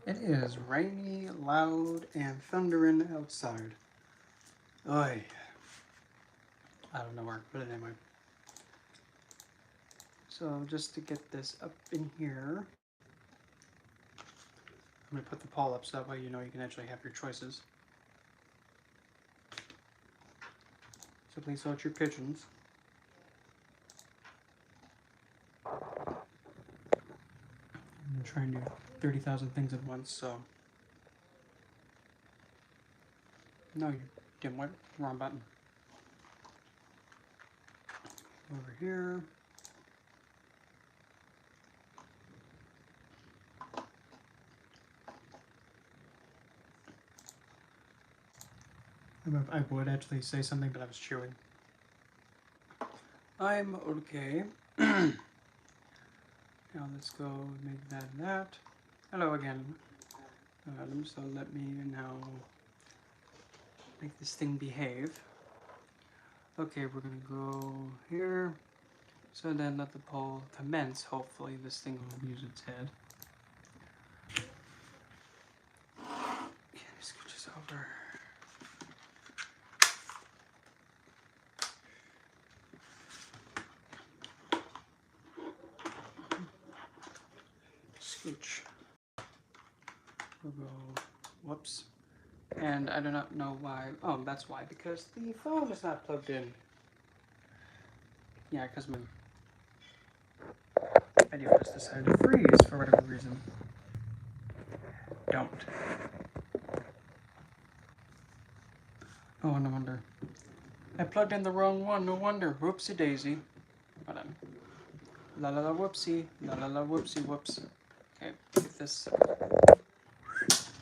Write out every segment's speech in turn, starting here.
It is rainy, loud, and thundering outside. Oy. I don't know where, but anyway. So just to get this up in here, I'm going to put the poll up so that way you know you can actually have your choices. So please vote your pigeons. I'm trying to do 30,000 things at once, so... No, you dimwit. Wrong button. Over here. I would actually say something, but I was chewing. I'm okay. Now let's go make that and that. Hello again. So let me now make this thing behave. Okay, we're gonna go here. So then let the poll commence. Hopefully this thing will use its head. Yeah, scooch this over. Scooch. We'll go, whoops. And I do not know why. Oh, that's why, because the phone is not plugged in. Yeah, because my video just decided to freeze for whatever reason. Don't. Oh, no wonder. I plugged in the wrong one, no wonder. Whoopsie daisy. Hold on. La la la whoopsie. La la la whoopsie whoops. Okay, get this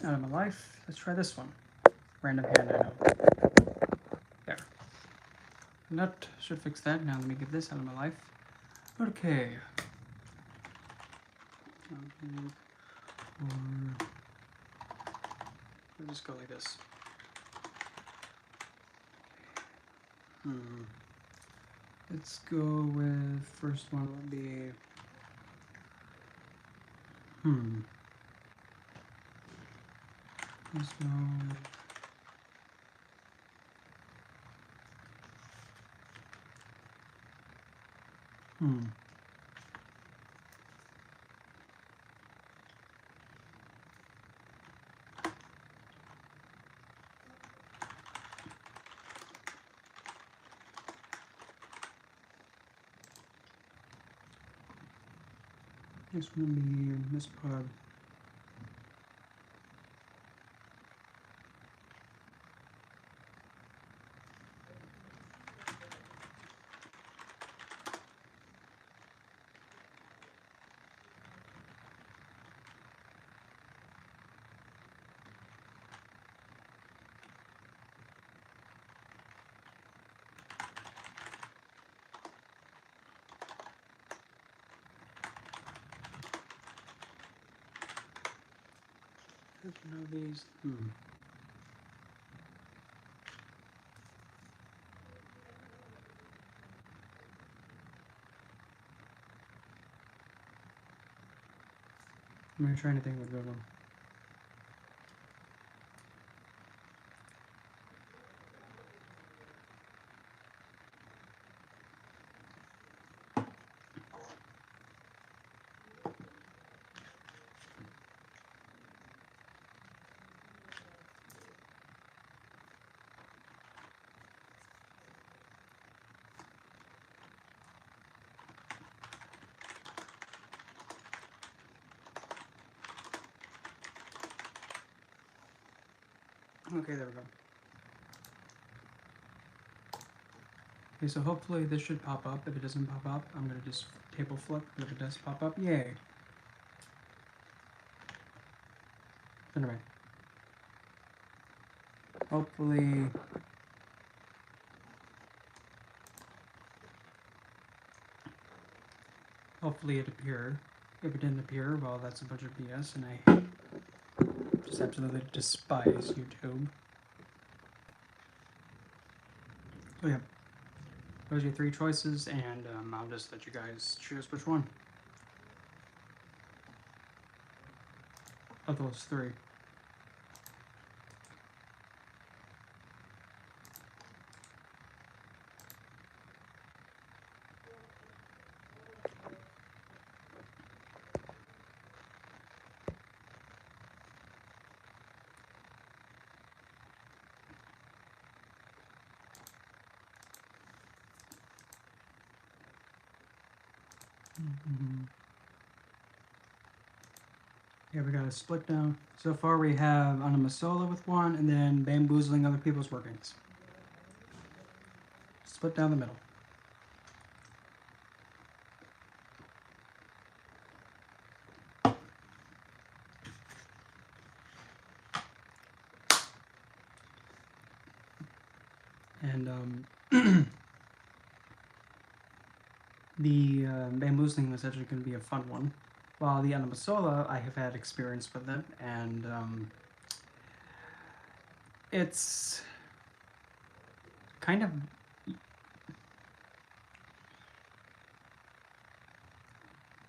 out of my life. Let's try this one. Random hand, I know. There. That should fix that. Now let me get this out of my life. Okay. We'll just go like this. Let's go with first one will be let's go this will be this pod. One of these. I'm trying to think of a good one. Okay, there we go. Okay, so hopefully this should pop up. If it doesn't pop up, I'm gonna just table flip. But if it does pop up, yay. Anyway. Hopefully it appeared. If it didn't appear, well, that's a bunch of BS, and I just absolutely despise YouTube. So yeah, those are your three choices, and I'll just let you guys choose which one. of those three. Yeah, we got a split down. So far we have Anamasola with one, and then bamboozling other people's workings. Split down the middle. And the bamboozling was actually going to be a fun one. While the Anamasola, I have had experience with it, and it's kind of at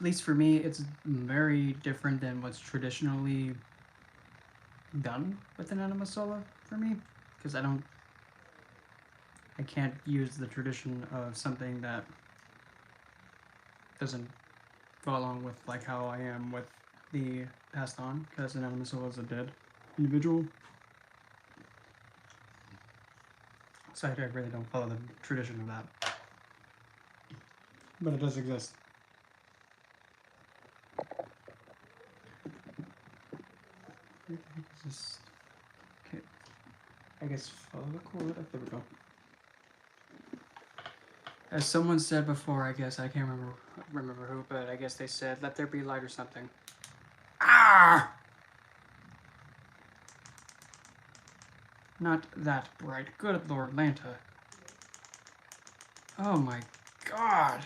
least for me, it's very different than what's traditionally done with an Anamasola for me, because I can't use the tradition of something that doesn't go along with like how I am with the passed on, because an Anamasola is a dead individual. So I really don't follow the tradition of that, but it does exist. Just okay. I guess follow the cord. There we go. As someone said before, I guess I can't remember who, but I guess they said, "Let there be light" or something. Ah! Not that bright. Good Lord, Lanta. Oh my God.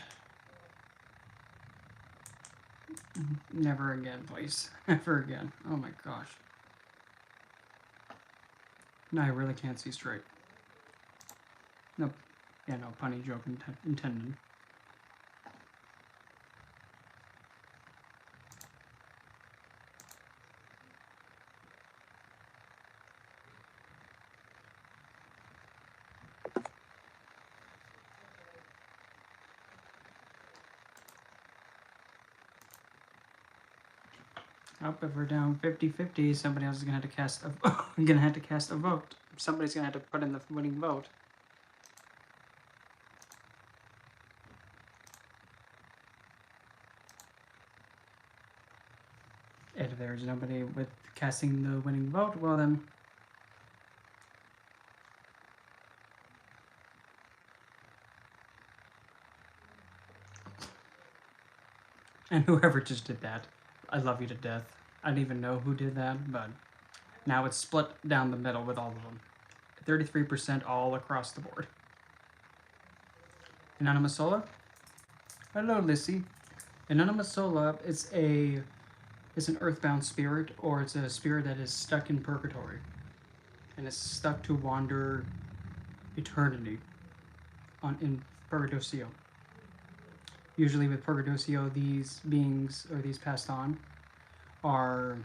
Never again, please. Never again. Oh my gosh. No, I really can't see straight. Nope. Yeah, no, punny joke intended. Oh, if we're down 50-50, somebody else is gonna have to cast a vote. Somebody's gonna have to put in the winning vote. And if there's nobody with casting the winning vote, well then. And whoever just did that, I love you to death. I don't even know who did that, but now it's split down the middle with all of them. 33% all across the board. Anonymous Sola? Hello, Lissy. Anonymous Sola is an earthbound spirit, or it's a spirit that is stuck in purgatory. And is stuck to wander eternity in Purgadocio. Usually with Purgadocio, these beings, or these passed on, are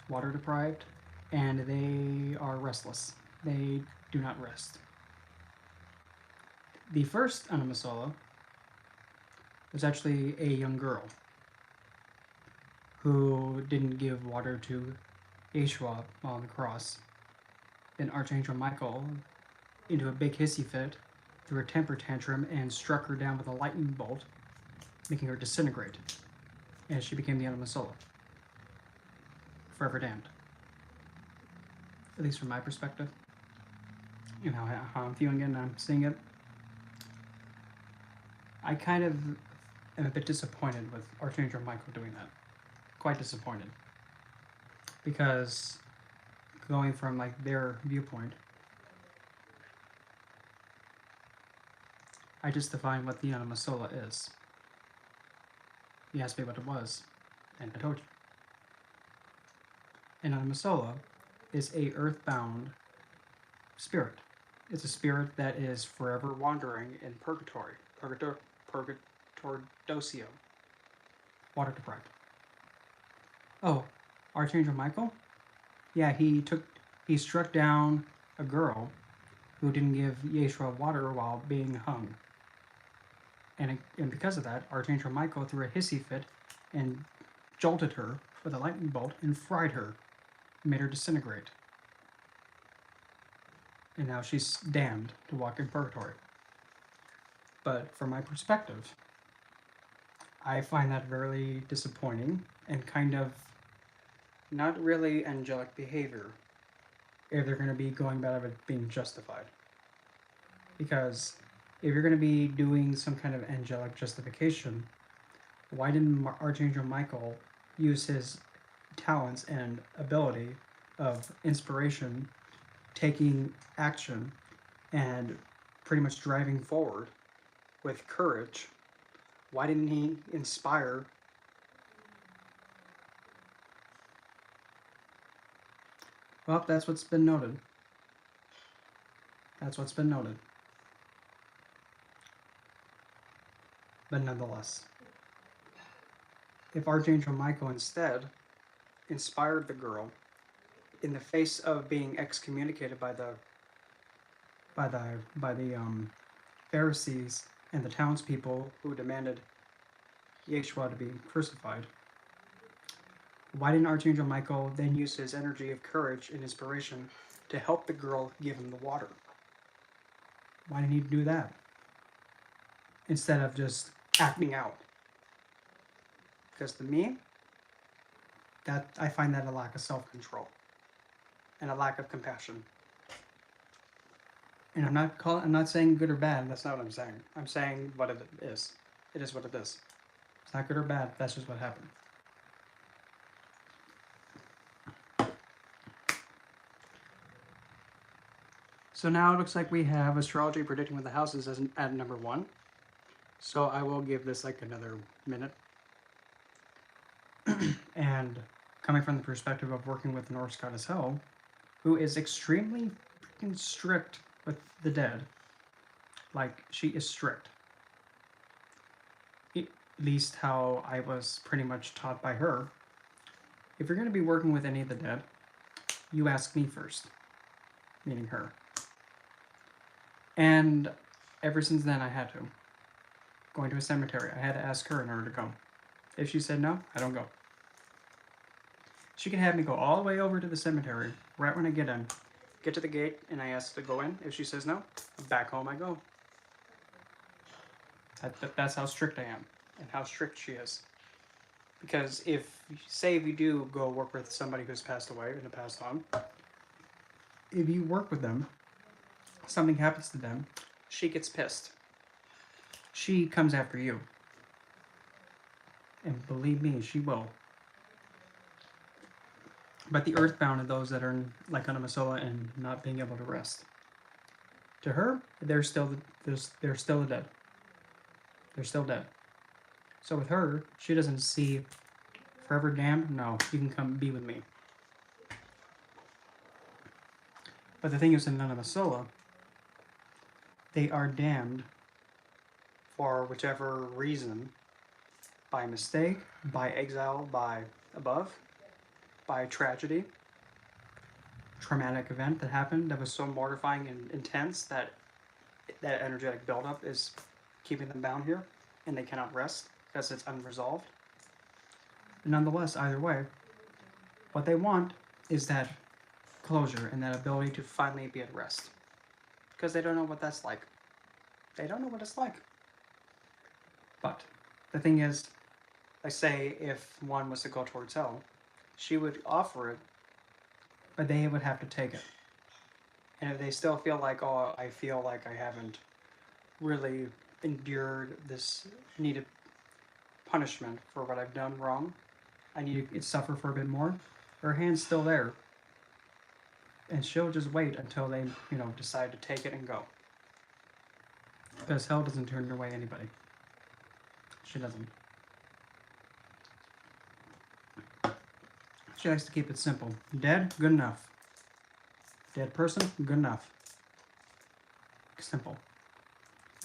water deprived, and they are restless. They do not rest. The first Animasola was actually a young girl who didn't give water to Yeshua while on the cross. Then Archangel Michael, into a big hissy fit, threw a temper tantrum and struck her down with a lightning bolt, making her disintegrate, and she became the Animasola. Forever damned. At least from my perspective. You know how I'm feeling it and I'm seeing it. I kind of am a bit disappointed with Archangel Michael doing that. Quite disappointed. Because going from like their viewpoint, I just defined what the Animasola is. You asked me what it was, and I told you. An Animasola is a earthbound spirit. It's a spirit that is forever wandering in purgatory. Purgatordocio. Water deprived. Oh, Archangel Michael? Yeah, he struck down a girl who didn't give Yeshua water while being hung. And because of that, Archangel Michael threw a hissy fit and jolted her with a lightning bolt and fried her, made her disintegrate. And now she's damned to walk in purgatory. But from my perspective, I find that very disappointing and kind of not really angelic behavior if they're going to be going about it being justified. Because if you're going to be doing some kind of angelic justification, why didn't Archangel Michael use his talents and ability of inspiration, taking action, and pretty much driving forward with courage? Why didn't he inspire? Well, that's what's been noted. That's what's been noted. But nonetheless, if Archangel Michael instead inspired the girl in the face of being excommunicated by the Pharisees and the townspeople who demanded Yeshua to be crucified, why didn't Archangel Michael then use his energy of courage and inspiration to help the girl give him the water? Why didn't he do that? Instead of just acting out. Because to me, that I find that a lack of self-control and a lack of compassion. And I'm not saying good or bad. That's not what I'm saying. I'm saying what it is. It is what it is. It's not good or bad. That's just what happened. So now it looks like we have astrology predicting what the house is at number 1. So I will give this like another minute. And coming from the perspective of working with Norse goddess Hel, who is extremely freaking strict with the dead. Like, she is strict. At least how I was pretty much taught by her. If you're going to be working with any of the dead, you ask me first. Meaning her. And ever since then I had to. Going to a cemetery, I had to ask her in order to go. If she said no, I don't go. She can have me go all the way over to the cemetery, right when I get to the gate, and I ask to go in. If she says no, back home I go. That's how strict I am, and how strict she is. Because if you do go work with somebody who's passed away and passed on, if you work with them, something happens to them, she gets pissed. She comes after you. And believe me, she will. But the earthbound are those that are like on a Masola and not being able to rest. To her, they're still dead. They're still dead. So with her, she doesn't see forever damned. No, you can come be with me. But the thing is, in none of Masola, they are damned for whichever reason, by mistake, by exile, by above, by tragedy, traumatic event that happened that was so mortifying and intense that that energetic buildup is keeping them bound here, and they cannot rest because it's unresolved. And nonetheless, either way, what they want is that closure and that ability to finally be at rest. Because they don't know what that's like. They don't know what it's like. But the thing is, I say if one was to go towards hell, she would offer it, but they would have to take it. And if they still feel like, oh, I feel like I haven't really endured this needed punishment for what I've done wrong, I need to suffer for a bit more, her hand's still there. And she'll just wait until they, decide to take it and go. Because hell doesn't turn away anybody. She doesn't. She likes to keep it simple. Dead, good enough. Dead person, good enough. Simple.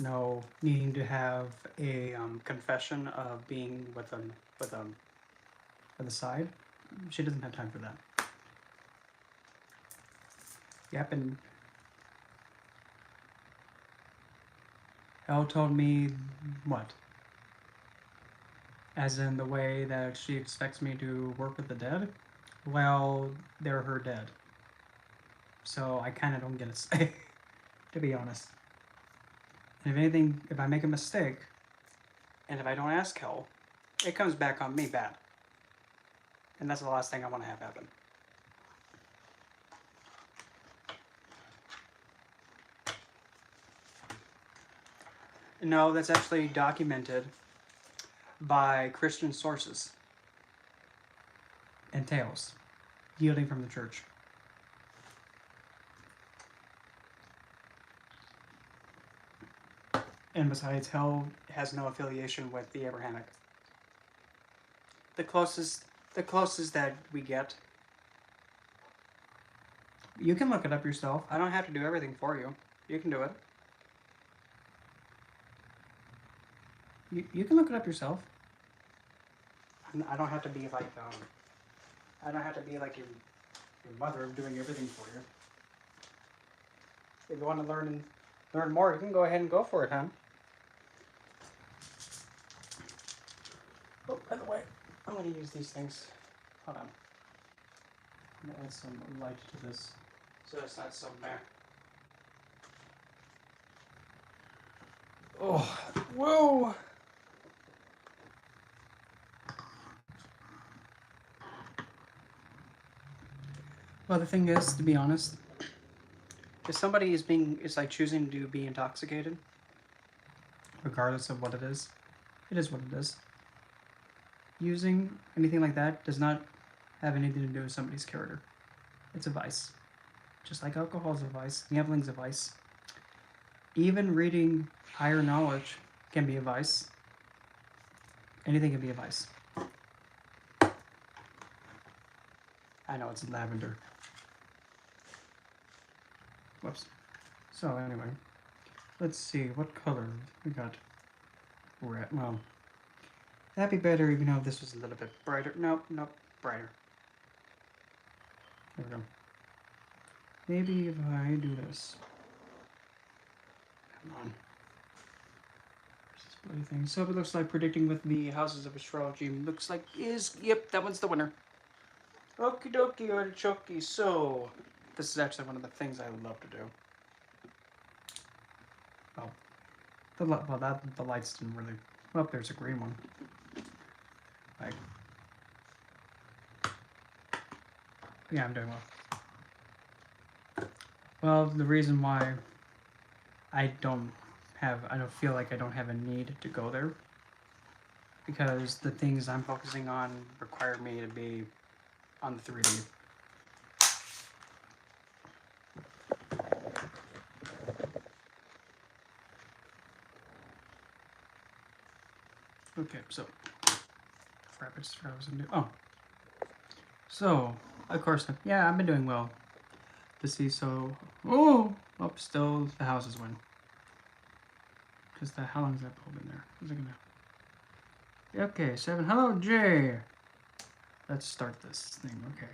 No needing to have a confession of being with the side. She doesn't have time for that. Yep, and Elle told me what? As in the way that she expects me to work with the dead? Well, they're her dead. So I kind of don't get a say, to be honest. And if anything, if I make a mistake, and if I don't ask Elle, it comes back on me bad. And that's the last thing I want to have happen. No, that's actually documented by Christian sources and tales yielding from the church. And besides, hell has no affiliation with the Abrahamic. The closest that we get. You can look it up yourself. I don't have to do everything for you. You can do it. You can look it up yourself. I don't have to be like I don't have to be like your mother doing everything for you. If you want to learn more, you can go ahead and go for it, huh? Oh, by the way, I'm going to use these things. Hold on. I'm going to add some light to this so it's not so bad. Oh, whoa! Well, the thing is, to be honest, if somebody is like choosing to be intoxicated, regardless of what it is what it is. Using anything like that does not have anything to do with somebody's character. It's a vice. Just like alcohol is a vice, gambling's a vice. Even reading higher knowledge can be a vice. Anything can be a vice. I know, it's lavender. Whoops. So anyway, let's see, what color we got? Red. Well, that'd be better even though this was a little bit brighter. Nope, brighter. There we go. Maybe if I do this. Come on. This bloody thing. So it looks like predicting with the houses of astrology looks like yep, that one's the winner. Okie dokie, artichoke. So this is actually one of the things I love to do. Oh, the lights didn't really. Well, there's a green one. Like, yeah, I'm doing well. Well, the reason why I don't feel like I don't have a need to go there, because the things I'm focusing on require me to be on the 3D. Okay, so crap, I just forgot I was gonna do. Oh, so of course, yeah, I've been doing well. To see, so still the houses win. Because how long is that bulb in there? Is it gonna? Okay, 7. Hello, Jay. Let's start this thing. Okay.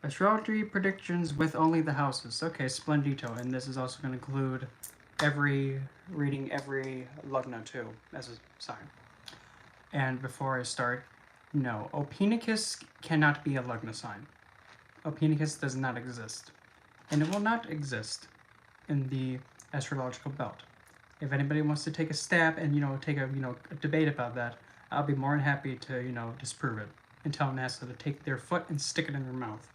Astrology predictions with only the houses. Okay, splendito, and this is also going to include reading every lugna too as a sign. And before I start, no, Ophiuchus cannot be a lugna sign. Ophiuchus does not exist, and it will not exist in the astrological belt. If anybody wants to take a stab and take a debate about that, I'll be more than happy to disprove it and tell NASA to take their foot and stick it in their mouth,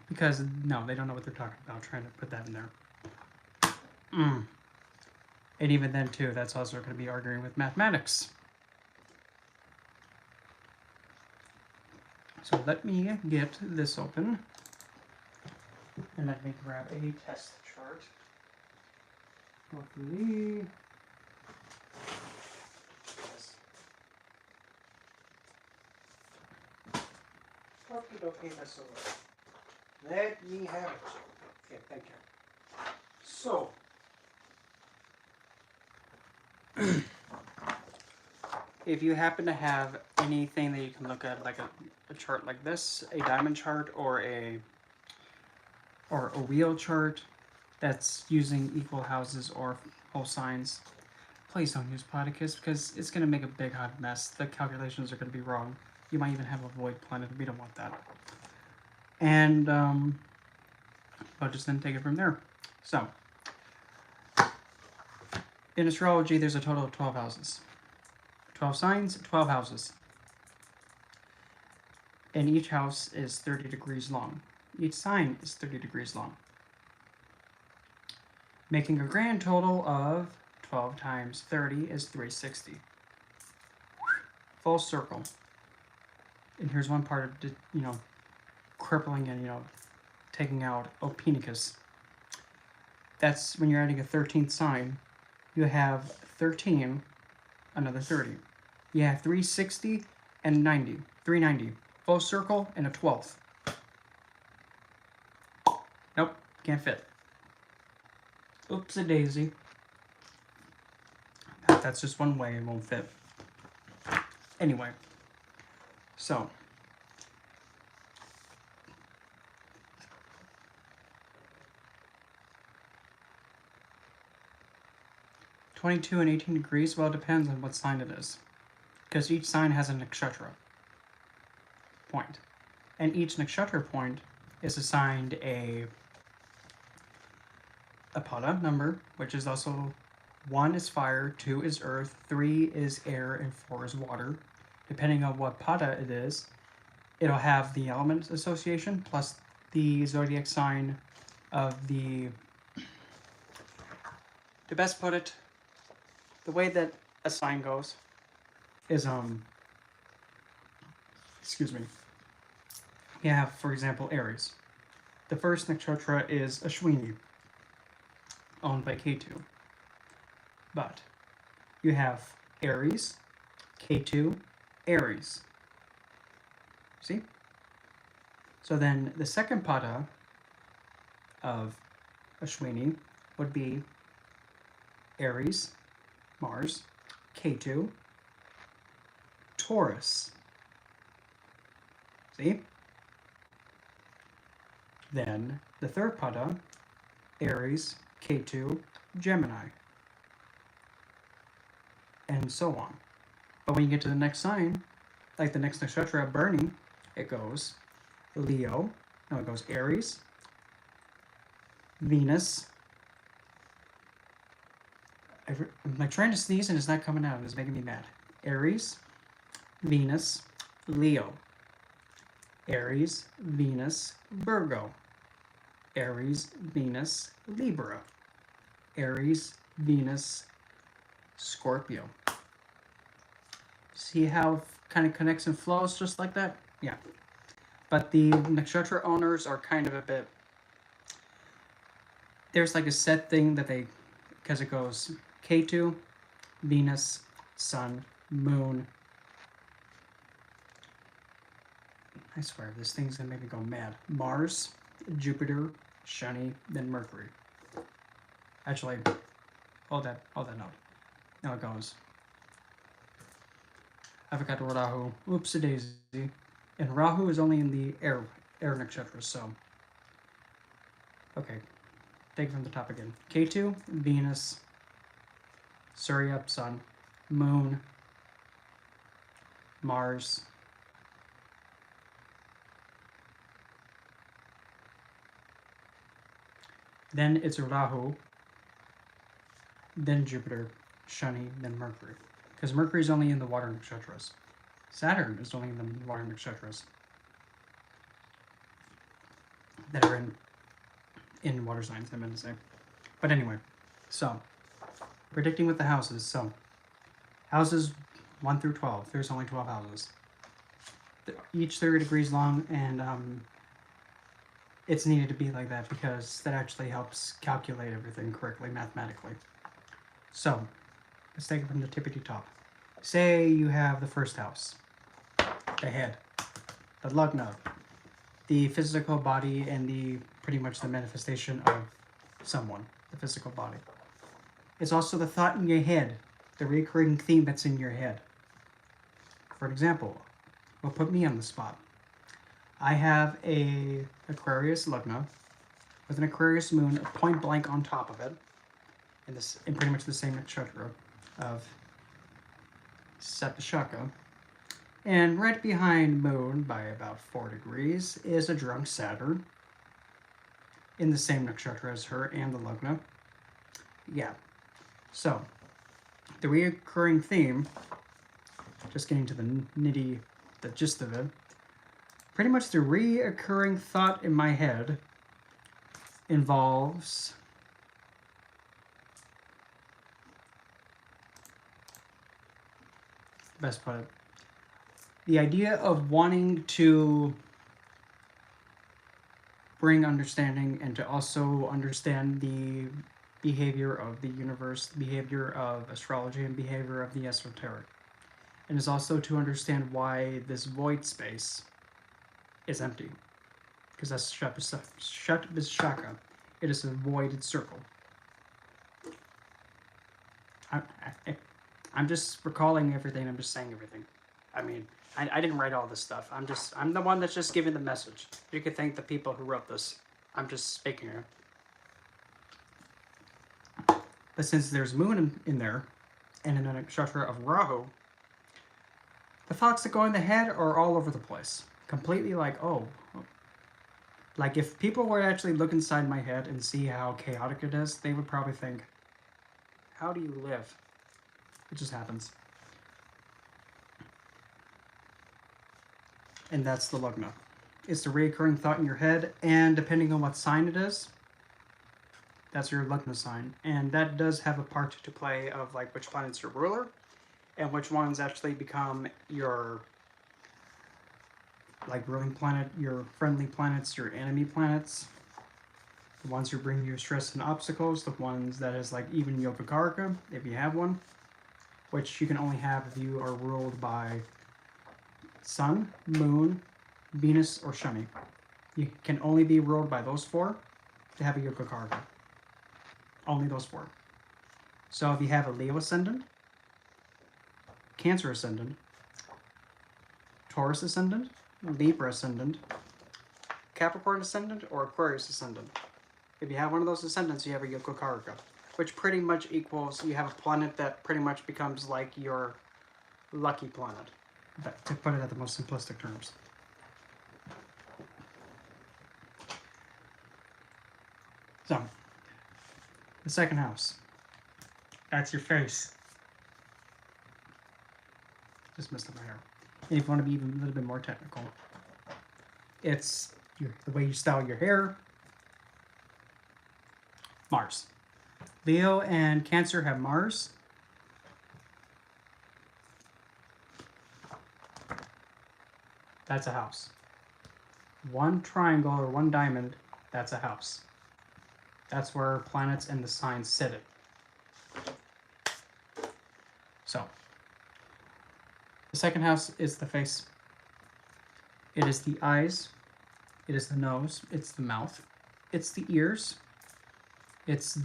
because no, they don't know what they're talking about trying to put that in there. And even then too, that's also going to be arguing with mathematics. So let me get this open and let me grab a test chart. Hopefully. Okay, that's all right. Let me have it. Okay, thank you. So, if you happen to have anything that you can look at, like a chart like this, a diamond chart or a wheel chart that's using equal houses or whole signs, please don't use Platycus because it's going to make a big hot mess. The calculations are going to be wrong. You might even have a void planet. We don't want that. And I'll just then take it from there. So, in astrology, there's a total of 12 houses. 12 signs, 12 houses. And each house is 30 degrees long. Each sign is 30 degrees long. Making a grand total of 12 times 30 is 360. Full circle. And here's one part of, crippling and, taking out Opinicus. That's when you're adding a 13th sign. You have 13, another 30. You have 360 and 90. 390. Full circle and a 12th. Nope, can't fit. Oopsie daisy. That's just one way it won't fit. Anyway, so 22 and 18 degrees, well, it depends on what sign it is. Because each sign has a nakshatra point. And each nakshatra point is assigned a pada number, which is also 1 is fire, 2 is earth, 3 is air, and 4 is water. Depending on what pada it is, it'll have the element association plus the zodiac sign of the... To best put it, the way that a sign goes is, excuse me. You have, for example, Aries. The first nakshatra is Ashwini, owned by Ketu. But you have Aries, Ketu, Aries. See? So then the second pada of Ashwini would be Aries, Mars, Ketu, Taurus. See? Then the third pada, Aries, Ketu, Gemini. And so on. But when you get to the next sign, like the next nakshatra burning, it goes Leo, no, it goes Aries, Venus. I'm like trying to sneeze and it's not coming out. It's making me mad. Aries, Venus, Leo. Aries, Venus, Virgo. Aries, Venus, Libra. Aries, Venus, Scorpio. See how it kind of connects and flows just like that? Yeah. But the nakshatra owners are kind of a bit... There's like a set thing that they... Because it goes Ketu, Venus, Sun, Moon. I swear, this thing's going to make me go mad. Mars, Jupiter, Shani, then Mercury. Actually, hold that note. Now it goes. I forgot Rahu. Oopsie daisy. And Rahu is only in the air nakshatra, so. Okay. Take it from the top again. Ketu, Venus, Surya, Sun, Moon, Mars, then it's Rahu, then Jupiter, Shani, then Mercury. Because Mercury is only in the water nakshatras. Saturn is only in the water nakshatras that are in water signs, I meant to say. But anyway, so, predicting with the houses. So, houses 1 through 12. There's only 12 houses. Each 30 degrees long, and it's needed to be like that because that actually helps calculate everything correctly mathematically. So, let's take it from the tippity top. Say you have the first house, the head, the lagna, the physical body, and the pretty much the manifestation of someone, the physical body. It's also the thought in your head, the recurring theme that's in your head. For example, we'll put me on the spot. I have a Aquarius Lugna with an Aquarius moon point blank on top of it, in pretty much the same nakshatra of Sapashaka. And right behind moon by about 4 degrees is a drunk Saturn in the same nakshatra as her and the Lugna. Yeah. So, the reoccurring theme, just getting to the gist of it, pretty much the reoccurring thought in my head involves best put it, the idea of wanting to bring understanding and to also understand the behavior of the universe, the behavior of astrology, and behavior of the esoteric. And is also to understand why this void space is empty. Because that's Shatbishaka. It is a voided circle. I'm just recalling everything. I'm just saying everything. I mean, I didn't write all this stuff. I'm the one that's just giving the message. You could thank the people who wrote this. I'm just speaking here. But since there's moon in there, and in a nakshatra of Rahu, the thoughts that go in the head are all over the place. Completely like, oh. Like if people were to actually look inside my head and see how chaotic it is, they would probably think, how do you live? It just happens. And that's the Lugna. It's the recurring thought in your head, and depending on what sign it is, that's your Lugna sign. And that does have a part to play of like which planet's your ruler, and which ones actually become your like ruling planet, your friendly planets, your enemy planets. The ones who bring you stress and obstacles, the ones that is like even Yogacaraka, if you have one, which you can only have if you are ruled by Sun, Moon, Venus, or Shani. You can only be ruled by those 4 to have a Yogacaraka. Only those 4. So if you have a Leo ascendant, Cancer ascendant, Taurus ascendant, Libra ascendant, Capricorn ascendant, or Aquarius ascendant. If you have one of those ascendants, you have a Yogacaraka, which pretty much equals you have a planet that pretty much becomes like your lucky planet, to put it at the most simplistic terms. So, the second house. That's your face. Just messed up my hair. And if you want to be even a little bit more technical, it's the way you style your hair. Mars. Leo and Cancer have Mars. That's a house. One triangle or one diamond, that's a house. That's where planets and the signs sit it. So, the second house is the face. It is the eyes. It is the nose. It's the mouth. It's the ears. It's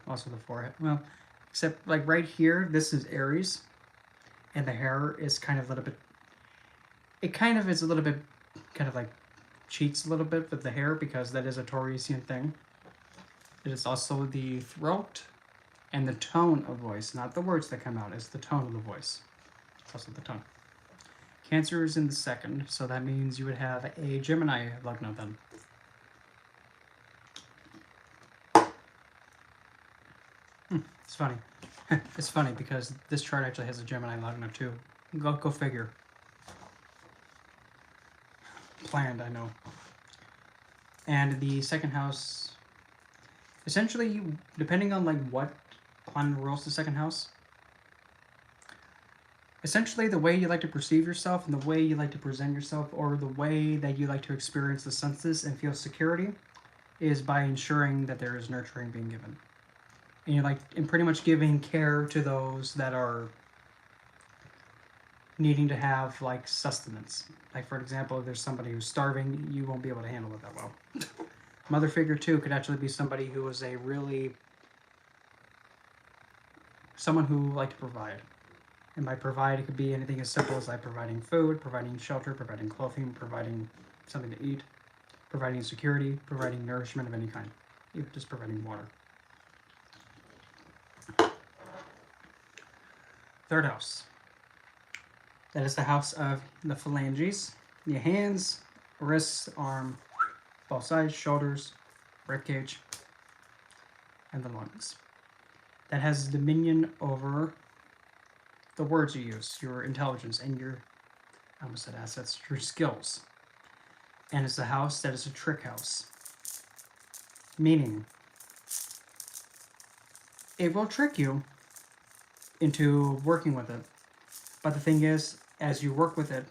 also the forehead. Well, except like right here, this is Aries. And the hair is kind of a little bit, it kind of is a little bit, kind of like cheats a little bit with the hair because that is a Taurasian thing. It is also the throat and the tone of voice, not the words that come out, it's the tone of the voice. It's also the tone. Cancer is in the second, so that means you would have a Gemini Lugna then. It's funny. It's funny because this chart actually has a Gemini Lugna too. Go figure. Planned, I know. And the second house, essentially, depending on like what planet rules the second house, essentially the way you like to perceive yourself and the way you like to present yourself, or the way that you like to experience the senses and feel security, is by ensuring that there is nurturing being given. And you're pretty much giving care to those that are needing to have like sustenance. Like for example, if there's somebody who's starving, you won't be able to handle it that well. Mother figure too could actually be somebody who is someone who liked to provide. And by provide, it could be anything as simple as like providing food, providing shelter, providing clothing, providing something to eat, providing security, providing nourishment of any kind, even just providing water. Third house. That is the house of the phalanges, the hands, wrists, arm, both sides, shoulders, ribcage, and the lungs. That has dominion over the words you use, your intelligence, and your, I almost said assets, your skills. And it's a house that is a trick house. Meaning, it will trick you into working with it. But the thing is, as you work with it,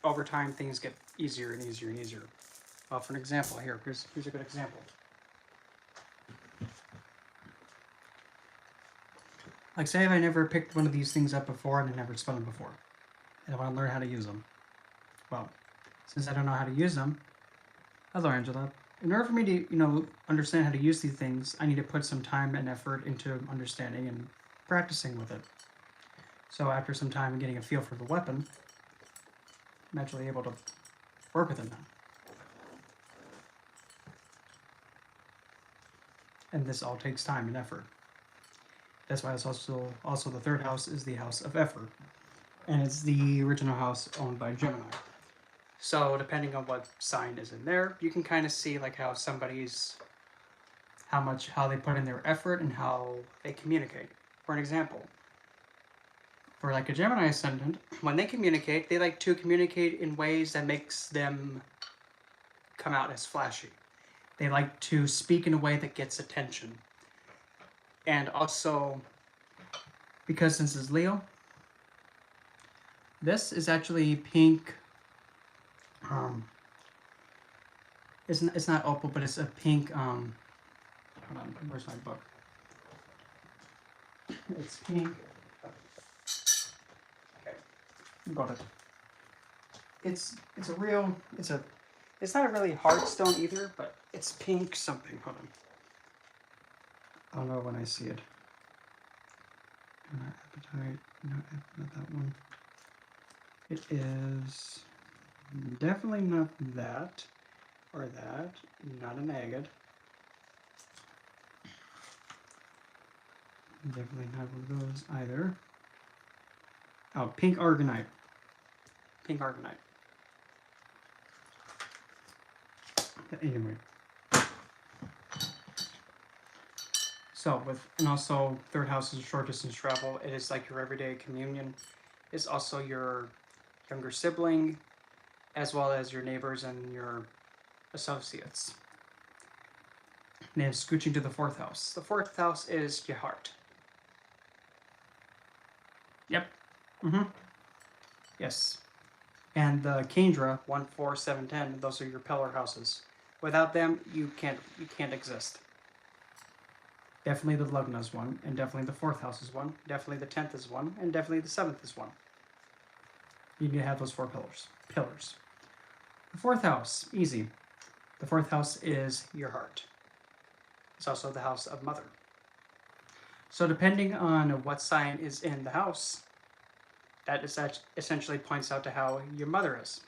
over time things get easier and easier and easier. Well, for an example, here's a good example. Like say if I never picked one of these things up before and I never spun them before, and I want to learn how to use them. Well, since I don't know how to use them, hello Angela. In order for me to, understand how to use these things, I need to put some time and effort into understanding and practicing with it. So after some time and getting a feel for the weapon, I'm actually able to work with it now. And this all takes time and effort. That's why it's also the third house is the house of effort. And it's the original house owned by Gemini. So depending on what sign is in there, you can kind of see like how how they put in their effort and how they communicate. For an example, for like a Gemini ascendant, when they communicate, they like to communicate in ways that makes them come out as flashy. They like to speak in a way that gets attention. And also, because this is Leo, this is actually pink. It's not opal, but it's a pink. Hold on, where's my book? It's pink. Okay, got it. It's not a really hard stone either, but it's pink something. Hold on. I'll know when I see it. Not appetite. Not that one. It is definitely not that or that. Not an agate. Definitely not one of those either. Oh, pink argonite. Pink argonite. Anyway. So and also third house is short distance travel. It is like your everyday communion. It's also your younger sibling, as well as your neighbors and your associates. And then scooching to the fourth house. The fourth house is your heart. Yep. Yes. And the Kendra 1, 4, 7, 10. Those are your pillar houses. Without them, you can't exist. Definitely the Lugna is one, and definitely the fourth house is one, definitely the 10th is one, and definitely the 7th is one. You need to have those 4 pillars. The fourth house, easy. The fourth house is your heart. It's also the house of mother. So depending on what sign is in the house, that essentially points out to how your mother is.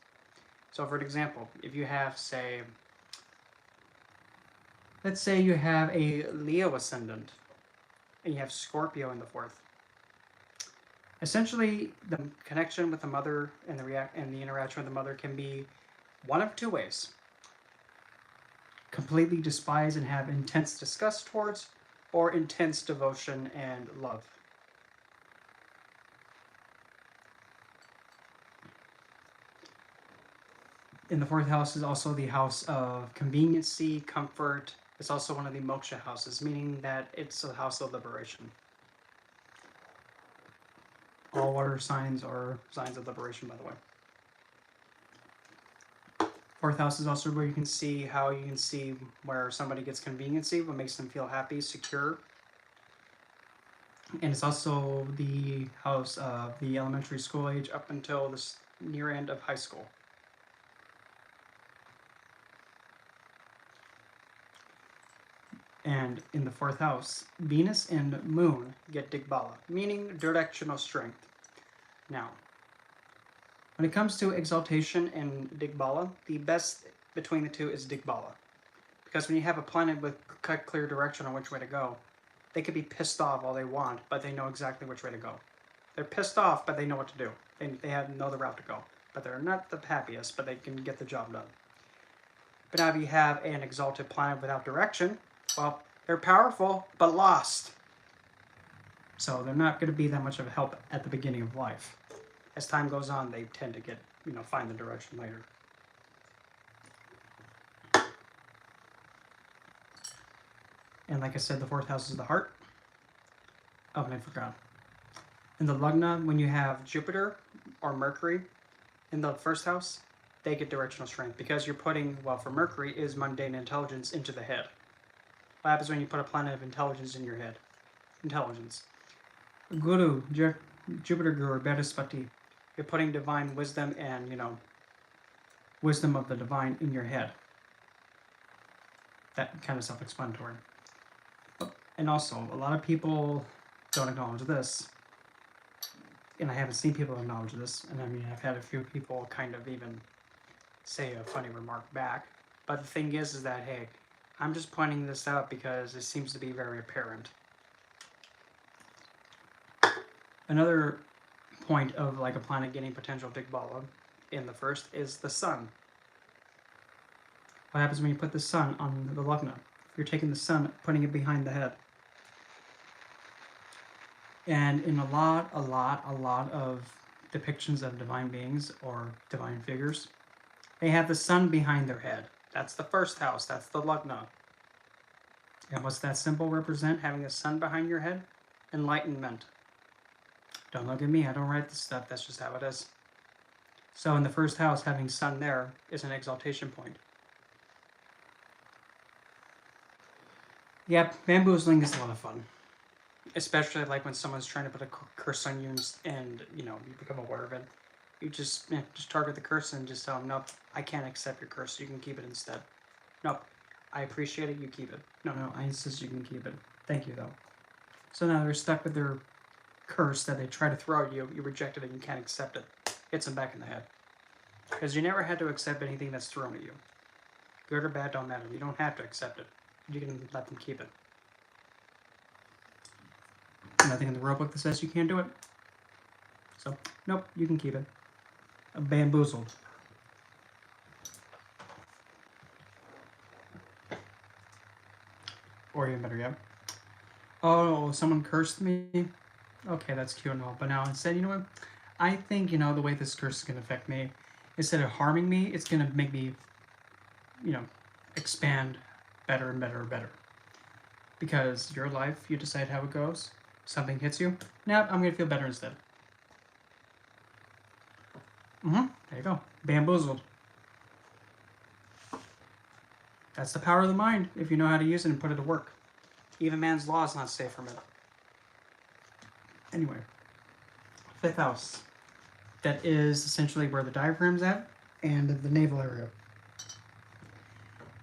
So for example, if you have, let's say you have a Leo ascendant, and you have Scorpio in the fourth. Essentially, the connection with the mother and the interaction with the mother can be one of 2 ways. Completely despise and have intense disgust towards, or intense devotion and love. In the fourth house is also the house of conveniency, comfort. It's also one of the moksha houses, meaning that it's a house of liberation. All water signs are signs of liberation, by the way. Fourth house is also where you can see where somebody gets conveniency, what makes them feel happy, secure. And it's also the house of the elementary school age up until the near end of high school. And in the 4th house, Venus and Moon get Digbala, meaning directional strength. Now, when it comes to exaltation and Digbala, the best between the two is Digbala. Because when you have a planet with clear direction on which way to go, they could be pissed off all they want, but they know exactly which way to go. They're pissed off, but they know what to do. They know the route to go. But they're not the happiest, but they can get the job done. But now if you have an exalted planet without direction, well, they're powerful, but lost. So they're not going to be that much of a help at the beginning of life. As time goes on, they tend to get, find the direction later. And like I said, the 4th house is the heart. Oh, and I forgot. In the Lagna, when you have Jupiter or Mercury in the 1st house, they get directional strength because you're putting, well, for Mercury, is mundane intelligence into the head. What happens when you put a planet of intelligence in your head? Intelligence. Guru, Jupiter Guru, Bhrispati. You're putting divine wisdom and, wisdom of the divine in your head. That kind of self-explanatory. And also, a lot of people don't acknowledge this. And I haven't seen people acknowledge this. And I mean, I've had a few people kind of even say a funny remark back. But the thing is that, hey, I'm just pointing this out because it seems to be very apparent. Another point of like a planet getting potential Digbala in the 1st is the sun. What happens when you put the sun on the Lagna? You're taking the sun, putting it behind the head. And in a lot of depictions of divine beings or divine figures, they have the sun behind their head. That's the 1st house. That's the Lagna. And what's that symbol represent? Having a sun behind your head? Enlightenment. Don't look at me. I don't write this stuff. That's just how it is. So in the 1st house, having sun there is an exaltation point. Yep, bamboozling is a lot of fun. Especially like when someone's trying to put a curse on you and you become aware of it. You just target the curse and just tell them, nope, I can't accept your curse. You can keep it instead. Nope, I appreciate it. You keep it. No, I insist you can keep it. Thank you, though. So now they're stuck with their curse that they try to throw at you. You reject it and you can't accept it. Hits them back in the head. Because you never had to accept anything that's thrown at you. Good or bad, don't matter. You don't have to accept it. You can let them keep it. Nothing in the rule book that says you can't do it. So, nope, you can keep it. Bamboozled. Or even better yet. Oh, someone cursed me? Okay, that's cute and all. But now instead, you know what? I think, the way this curse is going to affect me, instead of harming me, it's going to make me, expand better and better and better. Because your life, you decide how it goes. Something hits you. Now I'm going to feel better instead. There you go. Bamboozled. That's the power of the mind, if you know how to use it and put it to work. Even man's law is not safe from it. Anyway. 5th house. That is essentially where the diaphragm's at and the navel area.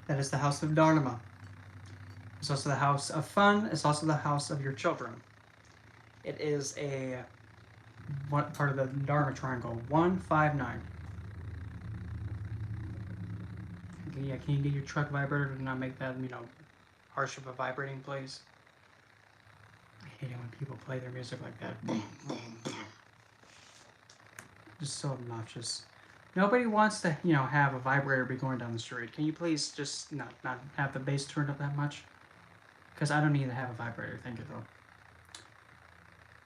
That is the house of Dharma. It's also the house of fun. It's also the house of your children. It is what part of the Dharma triangle? 1, 5, 9. Okay, yeah, can you get your truck vibrator to not make that, harsh of a vibrating, please? I hate it when people play their music like that. Just so obnoxious. Nobody wants to, have a vibrator be going down the street. Can you please just not have the bass turned up that much? Because I don't need to have a vibrator. Thank you, though.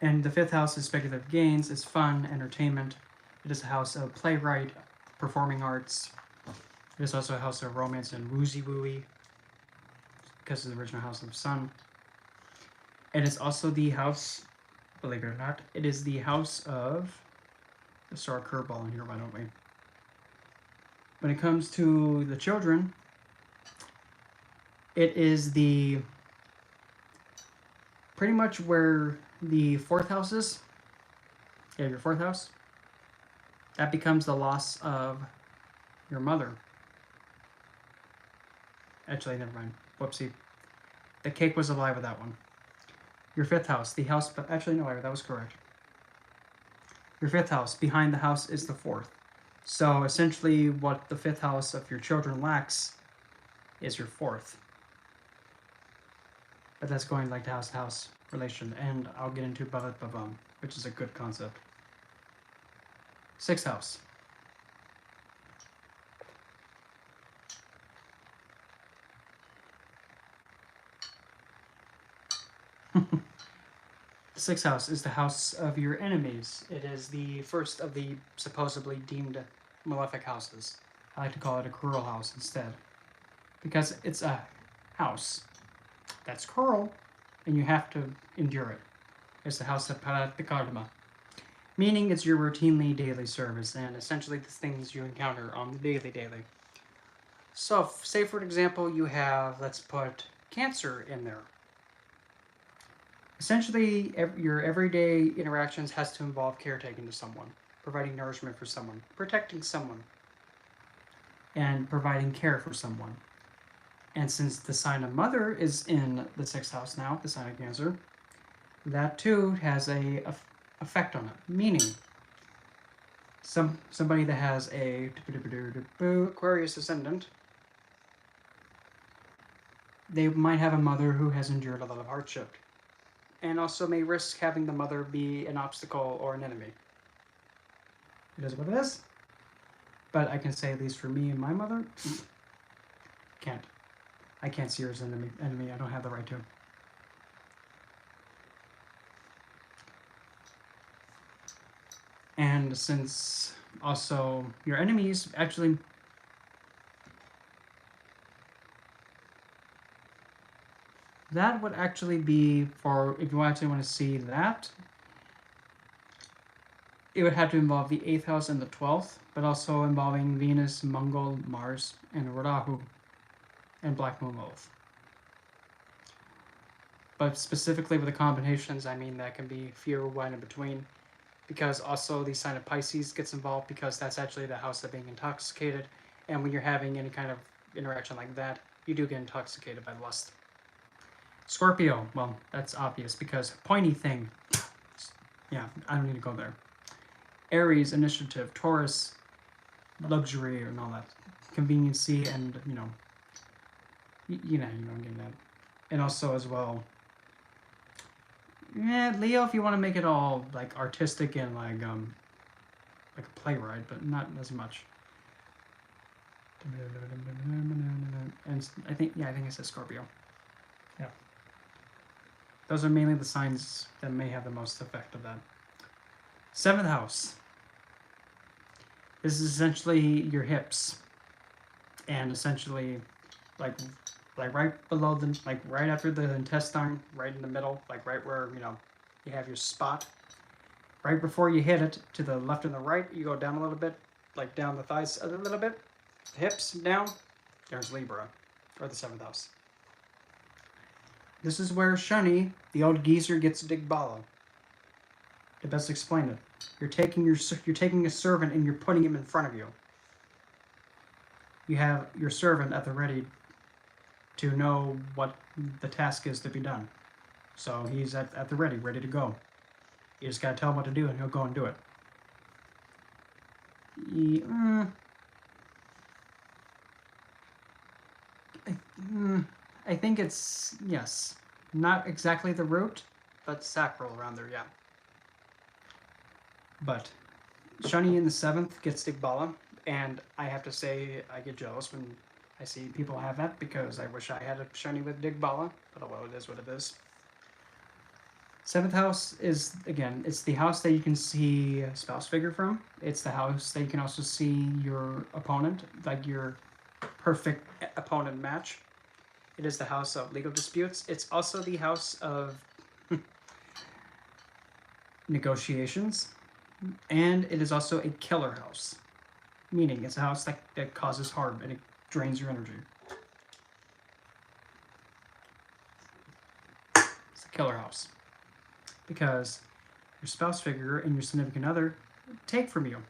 And the 5th house is speculative gains. It's fun, entertainment. It is a house of playwright, performing arts. It is also a house of romance and woozy-wooey, because it's the original house of sun. And it's also the house, believe it or not, it is the house of... Let's throw a curveball in here, why don't we? When it comes to the children, it is the... pretty much where the 4th house is. Yeah, your 4th house. That becomes the loss of your mother. Actually, never mind. Whoopsie. The cake was a lie with that one. Your fifth house, the house, but actually no, that was correct. Your fifth house, behind the house is the fourth. So essentially what the fifth house of your children lacks is your fourth. But that's going like the house-to-house relation, and I'll get into babam, which is a good concept. Sixth house. The sixth house is the house of your enemies. It is the first of the supposedly deemed malefic houses. I like to call it a cruel house instead, because it's a house that's cruel, and you have to endure it. It's the house of Paratikardama, meaning it's your routinely daily service, and essentially the things you encounter on the daily. So, say for example, you have, let's put Cancer in there. Essentially, your everyday interactions has to involve caretaking to someone, providing nourishment for someone, protecting someone, and providing care for someone. And since the sign of Mother is in the sixth house now, the sign of Cancer, that too has a effect on it. Meaning, somebody that has a Aquarius ascendant, they might have a mother who has endured a lot of hardship, and also may risk having the mother be an obstacle or an enemy. It is what it is. But I can say, at least for me and my mother, I can't see her as an enemy. I don't have the right to. And since also your enemies actually that would actually be for, if you actually want to see that, it would have to involve the 8th house and the 12th, but also involving Venus, Mongol, Mars, and Rahu, and Black Moon Lilith. But specifically with the combinations, I mean that can be few or one in between, because also the sign of Pisces gets involved, because that's actually the house of being intoxicated, and when you're having any kind of interaction like that, you do get intoxicated by lust. Scorpio, well, that's obvious, because pointy thing, yeah, I don't need to go there. Aries, initiative. Taurus, luxury and all that, conveniency, and you know I'm getting that. And also as well, Leo, if you want to make it all like artistic and like a playwright, but not as much. And I think I said Scorpio. Yeah. Those are mainly the signs that may have the most effect of that. 7th house. This is essentially your hips, and essentially like right below the, like right after the intestine, right in the middle, like right where you have your spot. Right before you hit it, to the left and the right, you go down a little bit, like down the thighs a little bit, hips down. There's Libra, or the 7th house. This is where Shani, the old geezer, gets Digbala. To best explain it, you're taking a servant and you're putting him in front of you. You have your servant at the ready to know what the task is to be done. So he's at the ready to go. You just gotta tell him what to do and he'll go and do it. I think it's, yes. Not exactly the root, but sacral around there, yeah. But Shani in the 7th gets Digbala, and I have to say I get jealous when I see people have that, because I wish I had a Shani with Digbala, but oh well, it is what it is. 7th house is, again, it's the house that you can see a spouse figure from. It's the house that you can also see your opponent, like your perfect opponent match. It is the house of legal disputes. It's also the house of negotiations. And it is also a killer house, meaning it's a house that causes harm and it drains your energy. It's a killer house, because your spouse figure and your significant other take from you.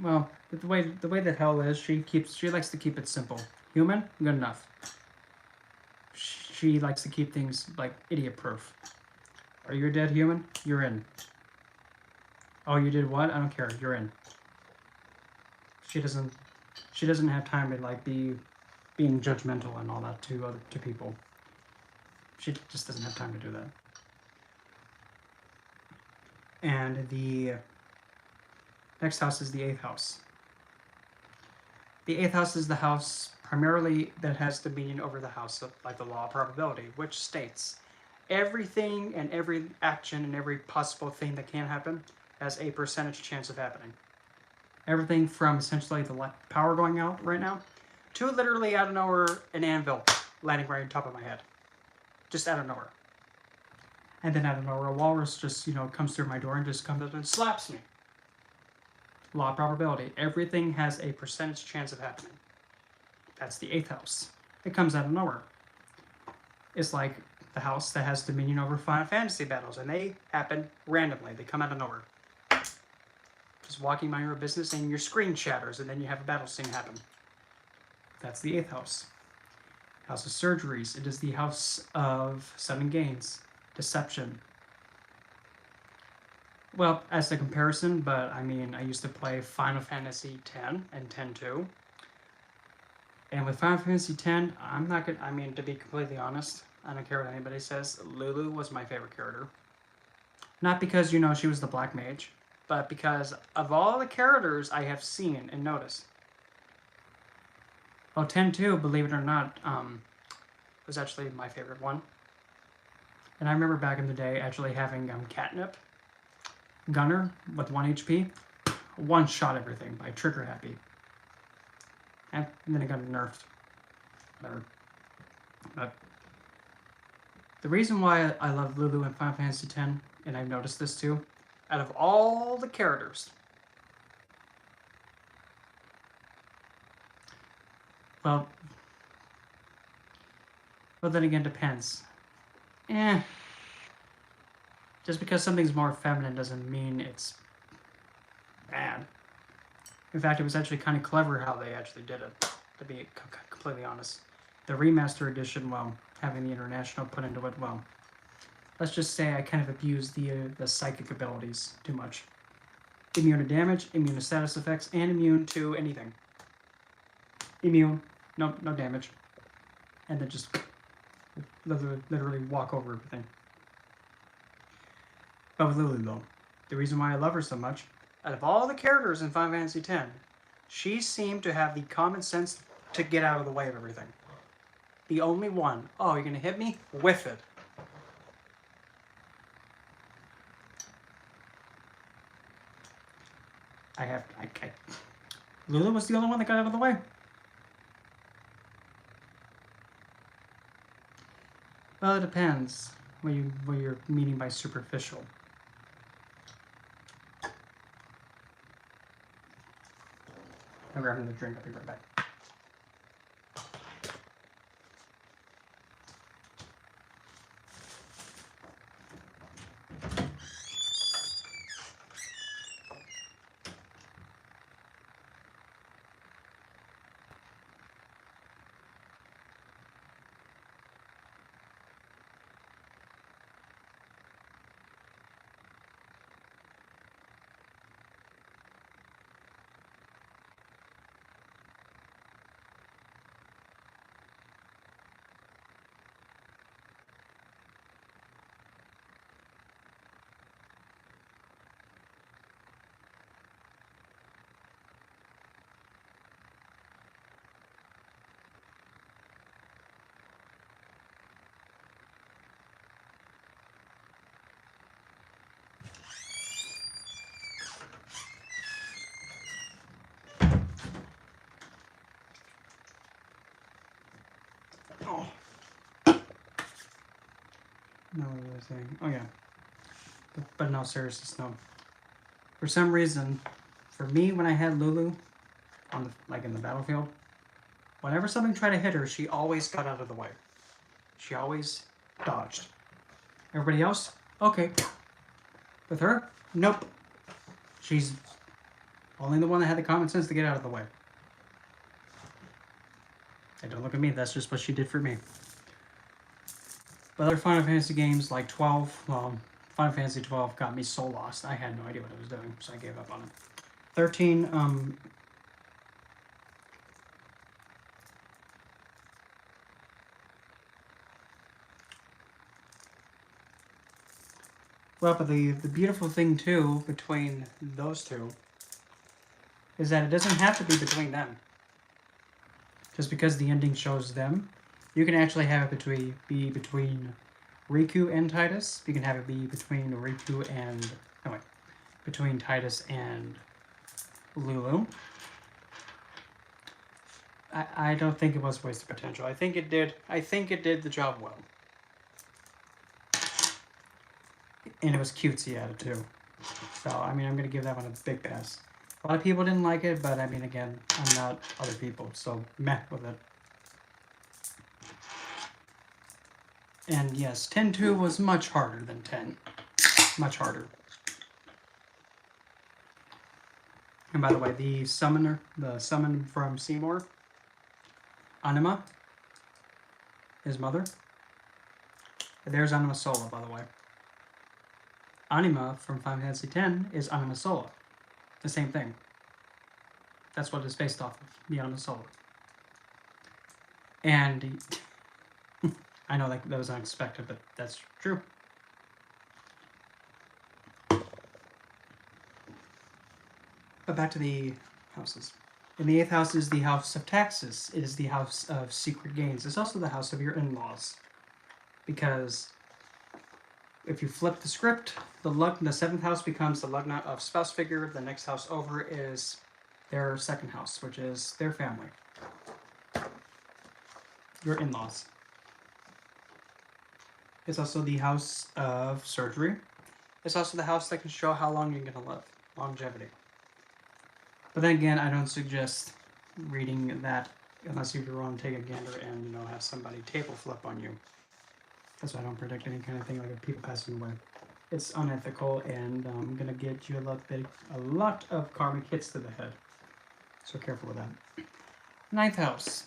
Well, the way that hell is, she likes to keep it simple. Human, good enough. She likes to keep things like idiot proof. Are you a dead human? You're in. Oh, you did what? I don't care. You're in. She doesn't have time to like being judgmental and all that to people. She just doesn't have time to do that. And the next house is the 8th house. The 8th house is the house primarily that has dominion over the house of like the law of probability, which states everything and every action and every possible thing that can happen has a percentage chance of happening. Everything from essentially the power going out right now to literally out of nowhere an anvil landing right on top of my head. Just out of nowhere. And then out of nowhere a walrus just, comes through my door and just comes up and slaps me. Law of probability. Everything has a percentage chance of happening. That's the 8th house. It comes out of nowhere. It's like the house that has dominion over Final Fantasy battles, and they happen randomly. They come out of nowhere. Just walking by your business and your screen shatters, and then you have a battle scene happen. That's the 8th house. House of surgeries. It is the house of sudden gains, deception. Well, as a comparison, but I mean, I used to play Final Fantasy X and X-2. And with Final Fantasy X, I'm not gonna, I mean, to be completely honest, I don't care what anybody says, Lulu was my favorite character. Not because, she was the Black Mage, but because of all the characters I have seen and noticed. Well, X-2, believe it or not, was actually my favorite one. And I remember back in the day actually having Catnip, Gunner with 1 HP, one-shot everything by Trigger Happy. And then it got nerfed. Whatever. But the reason why I love Lulu in Final Fantasy X, and I've noticed this too, out of all the characters, well then again, depends. Just because something's more feminine doesn't mean it's bad. In fact, it was actually kind of clever how they actually did it, to be completely honest. The remaster edition, well, having the international put into it, well, let's just say I kind of abused the psychic abilities too much. Immune to damage, immune to status effects, and immune to anything. Immune, no damage. And then just literally walk over everything. But with Lily, though, the reason why I love her so much, out of all the characters in Final Fantasy X, she seemed to have the common sense to get out of the way of everything. The only one. Oh, you're going to hit me? Whiff it. Lulu was the only one that got out of the way. Well, it depends what you're meaning by superficial. I'm grabbing the drink. I'll be right back. Oh. No, what was I saying? Oh, yeah. But no, seriously, no. For some reason, for me, when I had Lulu, in the battlefield, whenever something tried to hit her, she always got out of the way. She always dodged. Everybody else, okay. With her, nope. She's Only the one that had the common sense to get out of the way. Hey, don't look at me, that's just what she did for me. But other Final Fantasy games like 12, well, Final Fantasy 12 got me so lost. I had no idea what I was doing, so I gave up on it. 13, well, but the beautiful thing, too, between those two is that it doesn't have to be between them. Just because the ending shows them, you can actually have it be between Riku and Titus. You can have it be between Riku and... Oh, wait. Between Titus and Lulu. I don't think it was wasted potential. I think it did the job well. And it was cutesy at it too. So, I mean, I'm going to give that one a big pass. A lot of people didn't like it, but I mean, again, I'm not other people, so meh with it. And yes, 10-2 was much harder than 10. Much harder. And by the way, the summon from Seymour, Anima, his mother. There's Anima Sola, by the way. Anima from Final Fantasy X is Anima Sola. The same thing. That's what it's based off of, the Anima Sola. And I know that was unexpected, but that's true. But back to the houses. In the 8th house is the house of taxes. It is the house of secret gains. It's also the house of your in-laws. Because if you flip the script, the 7th house becomes the Lugna of spouse figure. The next house over is their 2nd house, which is their family. Your in-laws. It's also the house of surgery. It's also the house that can show how long you're going to live. Longevity. But then again, I don't suggest reading that unless you want to take a gander and, you know, have somebody table flip on you. That's why I don't predict any kind of thing like people passing away. It's unethical, and I'm going to get you a lot of karmic hits to the head. So careful with that. 9th house.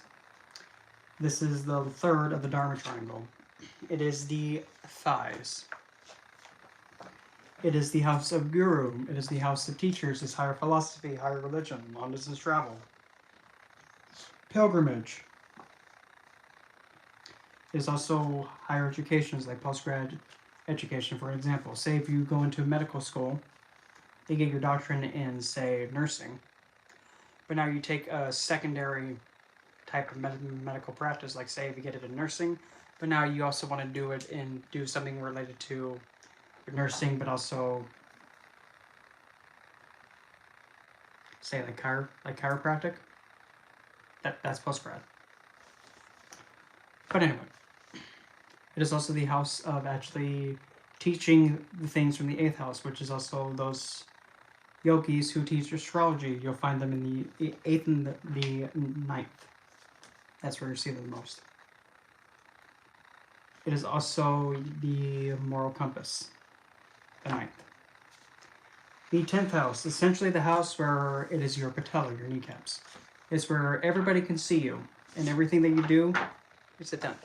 This is the 3rd of the Dharma Triangle. It is the thighs. It is the house of guru. It is the house of teachers. It's higher philosophy, higher religion, long distance travel, pilgrimage. It is also higher educations like postgrad education, for example. Say if you go into medical school, you get your doctorate in, say, nursing, but now you take a secondary type of medical practice, like say if you get it in nursing, but now you also want to do something related to nursing, but also say like chiropractic. That's postgrad. But anyway, it is also the house of actually teaching the things from the 8th house, which is also those yogis who teach astrology. You'll find them in the 8th and the 9th. That's where you see them the most. It is also the moral compass. The 9th. The 10th house, essentially the house where it is your patella, your kneecaps. It's where everybody can see you, and everything that you do is the 10th.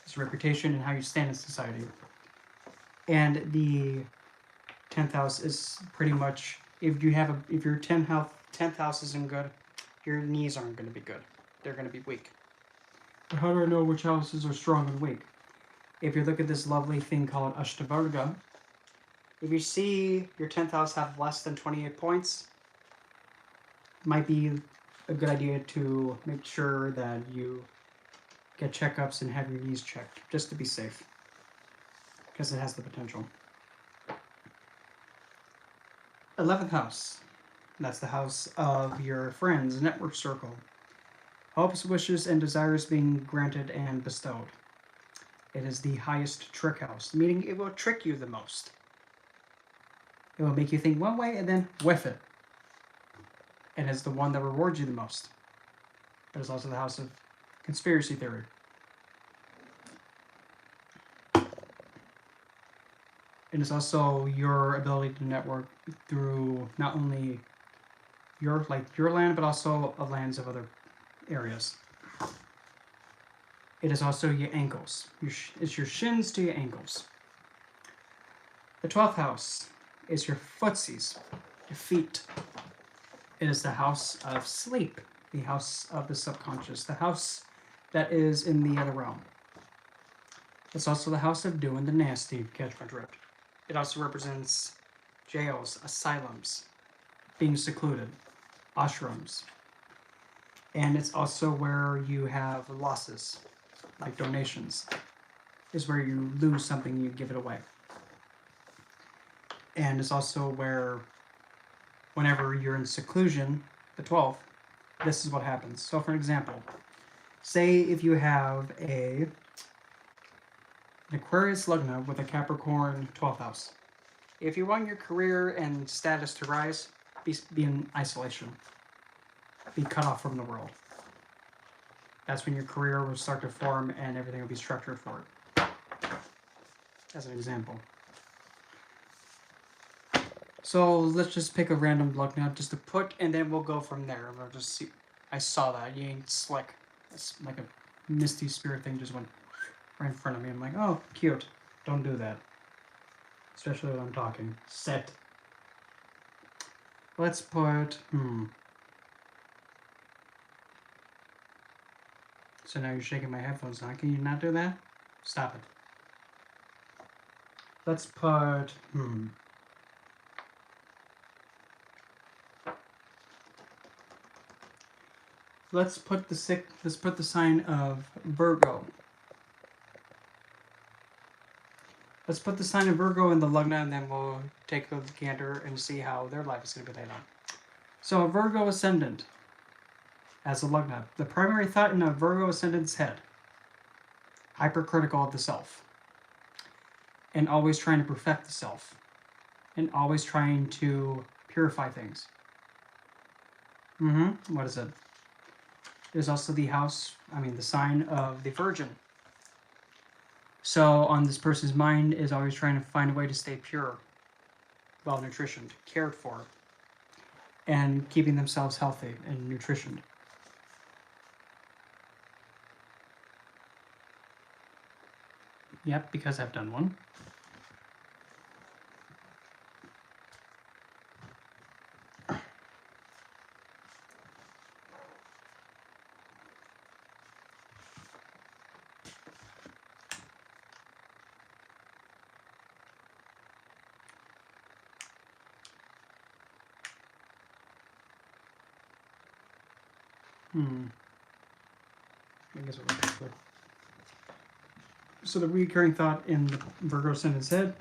It's your reputation and how you stand in society. And the 10th house is pretty much, if your 10th house isn't good, your knees aren't going to be good. They're going to be weak. But how do I know which houses are strong and weak? If you look at this lovely thing called Ashtavarga, if you see your 10th house have less than 28 points, it might be a good idea to make sure that you get checkups and have your knees checked, just to be safe, because it has the potential. 11th house, that's the house of your friends, network circle. Hopes, wishes, and desires being granted and bestowed. It is the highest trick house, meaning it will trick you the most. It will make you think one way and then whiff it. It is the one that rewards you the most. It is also the house of conspiracy theory. It is also your ability to network through not only your land, but also lands of other areas. It is also your ankles. It's your shins to your ankles. The 12th house is your footsies, your feet. It is the house of sleep, the house of the subconscious, the house that is in the other realm. It's also the house of doing the nasty, catch my drift. It also represents jails, asylums, being secluded, ashrams. And it's also where you have losses, like donations, is where you lose something, you give it away. And it's also where, whenever you're in seclusion, the 12th, this is what happens. So for example, say if you have an Aquarius Lugna with a Capricorn 12th house. If you want your career and status to rise, be in isolation. Be cut off from the world. That's when your career will start to form and everything will be structured for it. As an example. So let's just pick a random Lugna just to put, and then we'll go from there. We'll just see. I saw that. You ain't slick. It's like a misty spirit thing just went right in front of me. I'm like, oh, cute. Don't do that. Especially when I'm talking. Set. Let's put, So now you're shaking my headphones now. Can you not do that? Stop it. Let's put, Let's put the sign of Virgo. Let's put the sign of Virgo in the Lugna, and then we'll take a gander and see how their life is going to be laid out. So a Virgo ascendant as a Lugna. The primary thought in a Virgo ascendant's head. Hypercritical of the self. And always trying to perfect the self. And always trying to purify things. What is it? There's also the sign of the Virgin. So on this person's mind is always trying to find a way to stay pure, well-nutritioned, cared for, and keeping themselves healthy and nutritioned. Yep, because I've done one. I guess it was quick. So the recurring thought in the Virgo ascendant's head.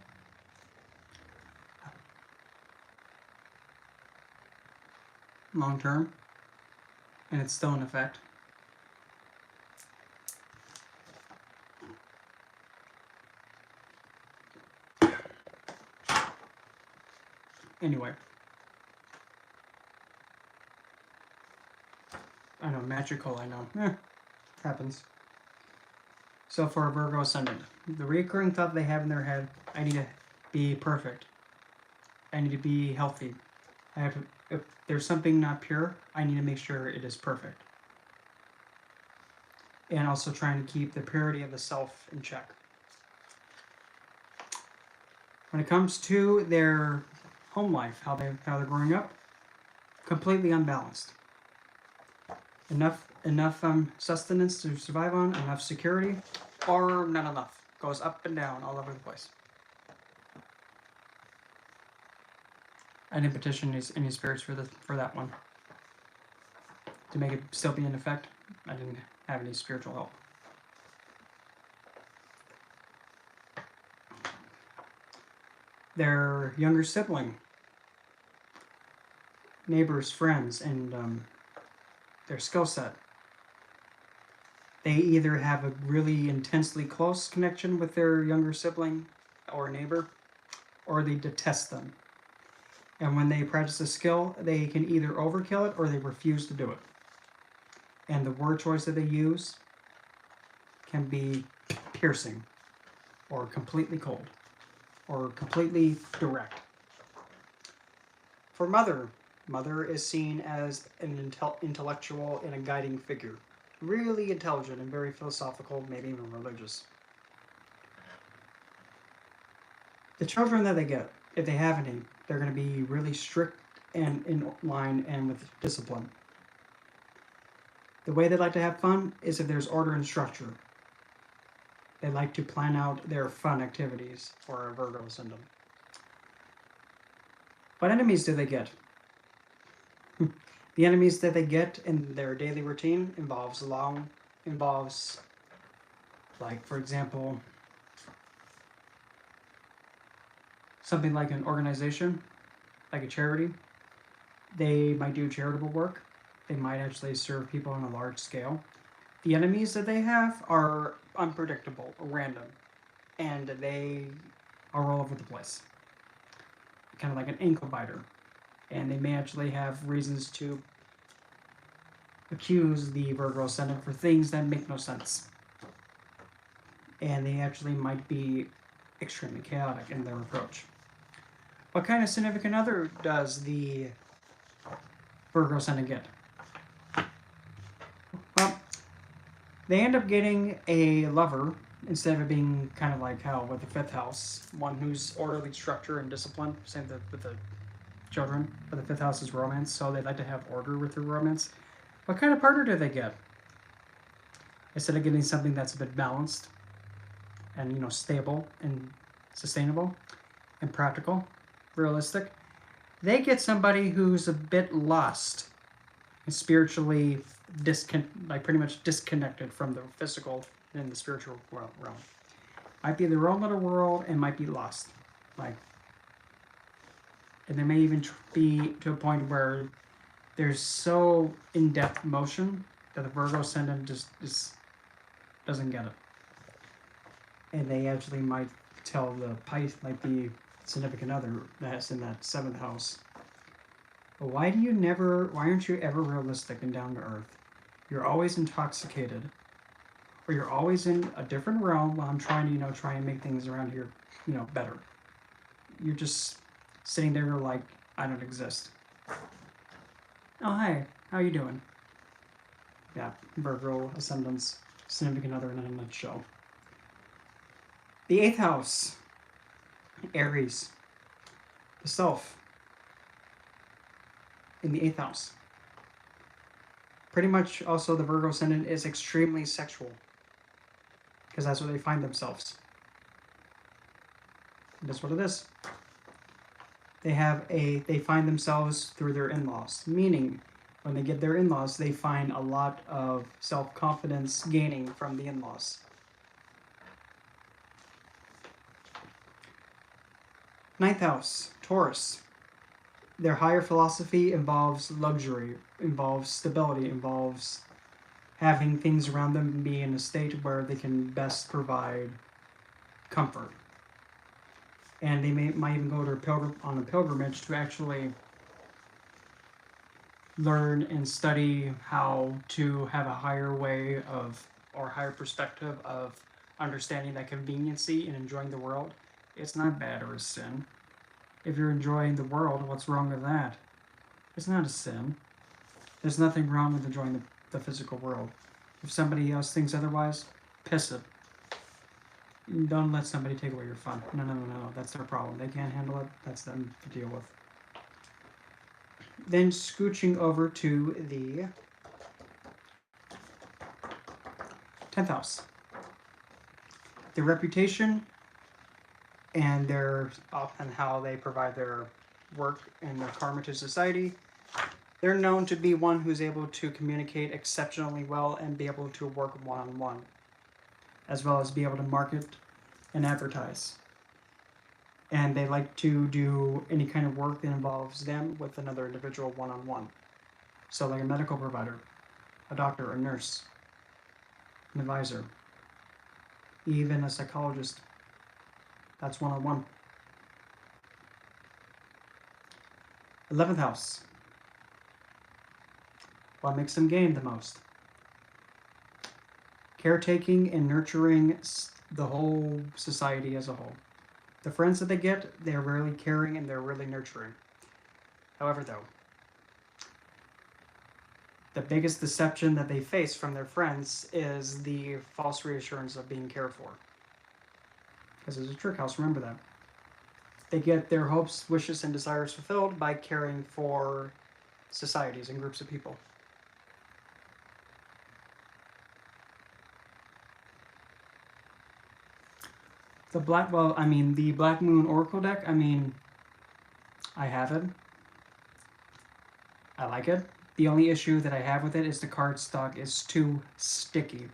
Long term. And it's still in effect. Anyway. I know, magical, I know. Happens. So for a Virgo ascendant, the recurring thought they have in their head, I need to be perfect. I need to be healthy. If there's something not pure, I need to make sure it is perfect. And also trying to keep the purity of the self in check. When it comes to their home life, how they're growing up, completely unbalanced. Enough sustenance to survive on, enough security, or not enough. Goes up and down all over the place. I didn't petition any spirits for that one. To make it still be in effect, I didn't have any spiritual help. Their younger sibling, neighbors, friends, and their skill set. They either have a really intensely close connection with their younger sibling or neighbor, or they detest them. And when they practice a skill, they can either overkill it or they refuse to do it. And the word choice that they use can be piercing, or completely cold, or completely direct. For mother, Mother is seen as an intellectual and a guiding figure. Really intelligent and very philosophical, maybe even religious. The children that they get, if they have any, they're going to be really strict and in line and with discipline. The way they like to have fun is if there's order and structure. They like to plan out their fun activities for a Virgo ascendant. What enemies do they get? The enemies that they get in their daily routine involves, like, for example, something like an organization, like a charity. They might do charitable work. They might actually serve people on a large scale. The enemies that they have are unpredictable, random, and they are all over the place. Kind of like an ankle biter. And they may actually have reasons to accuse the Virgo ascendant for things that make no sense. And they actually might be extremely chaotic in their approach. What kind of significant other does the Virgo ascendant get? Well, they end up getting a lover instead of it being kind of like how with the fifth house, one who's orderly, structure, and discipline. Same with the children, but the fifth house is romance, so they like to have order with their romance. What kind of partner do they get? Instead of getting something that's a bit balanced and stable and sustainable and practical, realistic, they get somebody who's a bit lost and spiritually pretty much disconnected from the physical and the spiritual realm. Might be their own little world and might be lost. And they may even be to a point where there's so in-depth motion that the Virgo ascendant just doesn't get it. And they actually might tell the significant other that's in that seventh house, why aren't you ever realistic and down to earth? You're always intoxicated, or you're always in a different realm while I'm trying to, try and make things around here, better. You're just sitting there like, I don't exist. Oh, hi, how you doing? Yeah, Virgo ascendants, significant other in a nutshell. The eighth house, Aries, the self, in the eighth house. Pretty much also the Virgo ascendant is extremely sexual, because that's where they find themselves. And that's what it is. They find themselves through their in-laws, meaning when they get their in-laws, they find a lot of self-confidence gaining from the in-laws. Ninth house, Taurus. Their higher philosophy involves luxury, involves stability, involves having things around them be in a state where they can best provide comfort. And they might even go on a pilgrimage to actually learn and study how to have a higher way of, or higher perspective of understanding that conveniency and enjoying the world. It's not bad or a sin. If you're enjoying the world, what's wrong with that? It's not a sin. There's nothing wrong with enjoying the physical world. If somebody else thinks otherwise, piss it. Don't let somebody take away your fun. No. That's their problem. They can't handle it. That's them to deal with. Then scooching over to the 10th house. Their reputation and how they provide their work and their karma to society. They're known to be one who's able to communicate exceptionally well and be able to work one-on-one, as well as be able to market and advertise. And they like to do any kind of work that involves them with another individual one-on-one. So like a medical provider, a doctor, a nurse, an advisor, even a psychologist. That's one-on-one. 11th house. What makes them gain the most? Caretaking and nurturing the whole society as a whole. The friends that they get, they're really caring and they're really nurturing. However, though, the biggest deception that they face from their friends is the false reassurance of being cared for. Because it's a trick house, remember that. They get their hopes, wishes, and desires fulfilled by caring for societies and groups of people. The Black Moon Oracle deck, I have it. I like it. The only issue that I have with it is the card stock is too sticky.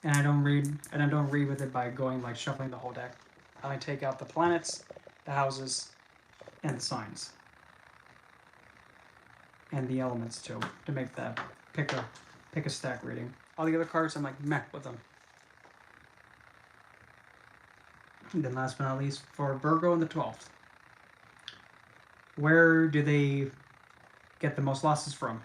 And I don't read with it by going like shuffling the whole deck. I take out the planets, the houses, and the signs. And the elements too, to make that pick a stack reading. All the other cards I'm like meh with them. And then last but not least, for Virgo in the 12th. Where do they get the most losses from?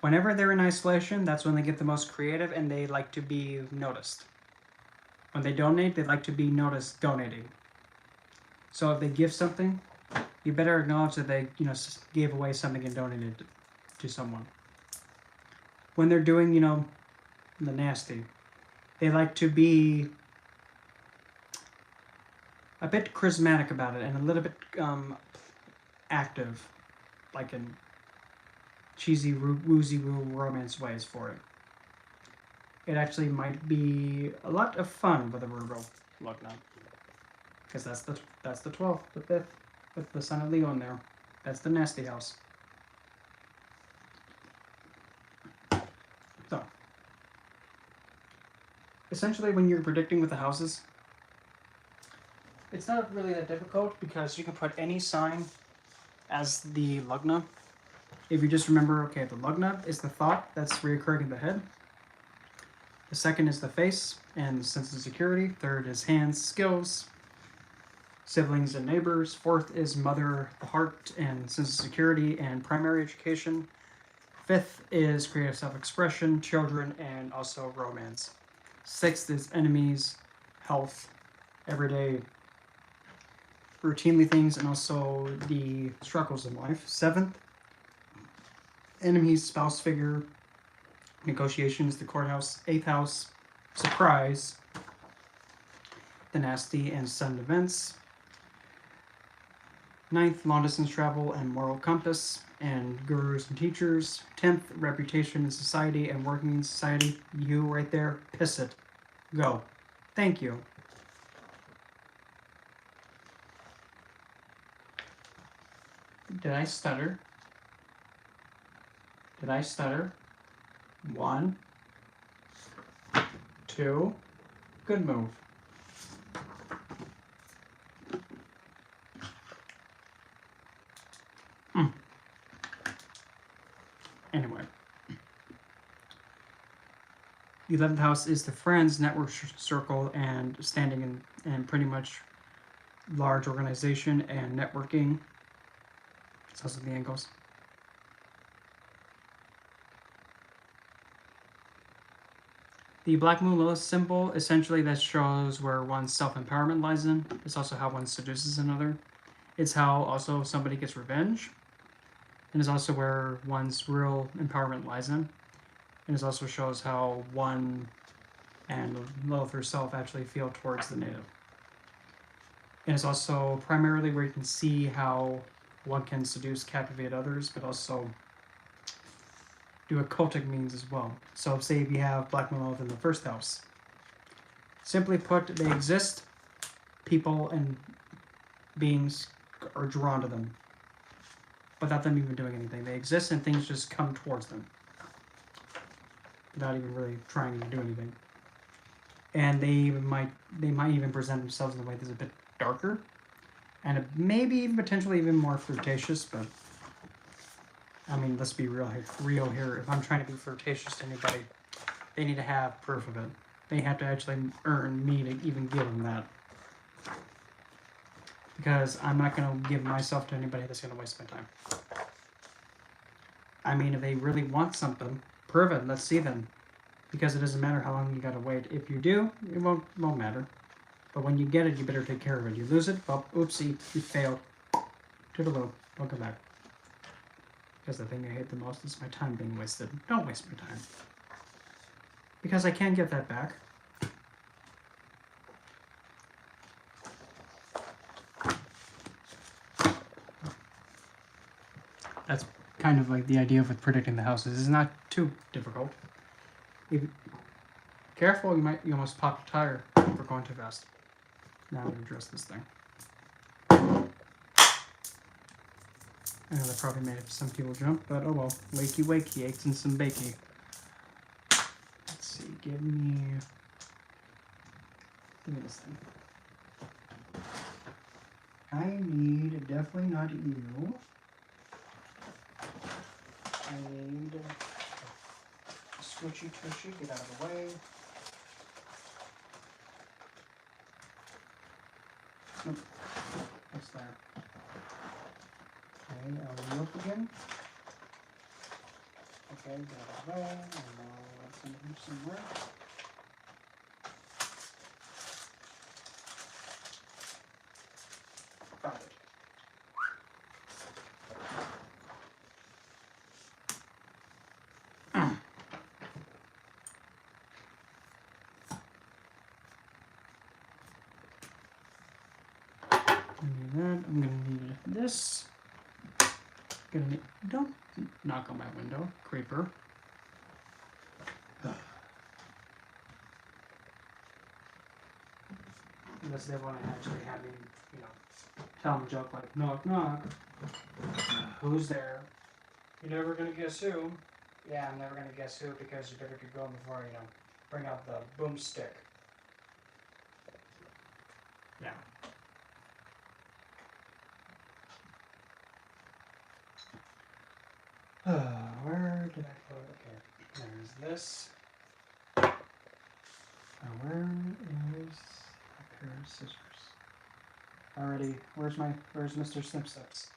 Whenever they're in isolation, that's when they get the most creative and they like to be noticed. When they donate, they like to be noticed donating. So if they give something, you better acknowledge that they, gave away something and donated to someone. When they're doing, the nasty, they like to be a bit charismatic about it and a little bit active, like in cheesy, woozy-woo romance ways for it. It actually might be a lot of fun with a Virgo Lugna, because that's the 12th, the 5th, with the Sun of Leo in there. That's the nasty house. So, essentially, when you're predicting with the houses, it's not really that difficult because you can put any sign as the Lugna. If you just remember, okay, the Lugna is the thought that's reoccurring in the head. The second is the face and the sense of security. Third is hands, skills, siblings and neighbors. Fourth is mother, the heart, and sense of security and primary education. Fifth is creative self-expression, children, and also romance. Sixth is enemies, health, everyday routinely things, and also the struggles in life. Seventh, enemies, spouse figure, negotiations, the courthouse. Eighth house, surprise, the nasty and sudden events. Ninth, long distance travel and moral compass and gurus and teachers. 10th, reputation in society and working in society. You right there, piss it. Go. Thank you. Did I stutter? Did I stutter? 1, 2, good move. Anyway. The 11th house is the friends, network circle, and standing in pretty much large organization and networking. It's also the angles. The Black Moon Lilith symbol, essentially that shows where one's self-empowerment lies in. It's also how one seduces another. It's how also somebody gets revenge. And it's also where one's real empowerment lies in. And it also shows how one and Lilith herself actually feel towards the native. And it's also primarily where you can see how one can seduce, captivate others, but also do occultic means as well. So say if you have Black Moon Lilith in the first house, simply put, they exist, people and beings are drawn to them without them even doing anything. They exist and things just come towards them without even really trying to do anything. And they might even present themselves in a way that's a bit darker and maybe even potentially even more flirtatious, but I mean, let's be real here. If I'm trying to be flirtatious to anybody, they need to have proof of it. They have to actually earn me to even give them that. Because I'm not going to give myself to anybody that's going to waste my time. I mean, if they really want something, prove it. Let's see them. Because it doesn't matter how long you got to wait. If you do, it won't matter. But when you get it, you better take care of it. You lose it, well, oopsie, you failed. Toodaloo. Welcome back. Because the thing I hate the most is my time being wasted. Don't waste my time. Because I can't get that back. That's kind of like the idea with predicting the houses. It's not too difficult. Careful, you almost popped a tire for going too fast. Now I'm gonna address this thing. I know that probably made some people jump, but oh well. Wakey wakey, eggs and some bakey. Let's see, give me this thing. I need definitely not you. I need a squishy tushy, get out of the way. Nope. What's there? Okay, I'll look again. Okay, get out of the way. I'll send him somewhere. Found it. I'm gonna need this. Don't knock on my window, creeper. Unless they want to actually have me, tell them a joke like, knock, knock. Who's there? You're never gonna guess who. Yeah, I'm never gonna guess who because you better get going before, bring out the boomstick. Yeah. Where did I put it? Okay, there's this. Now where is a pair of scissors? Alrighty, where's Mr. Snip Snips?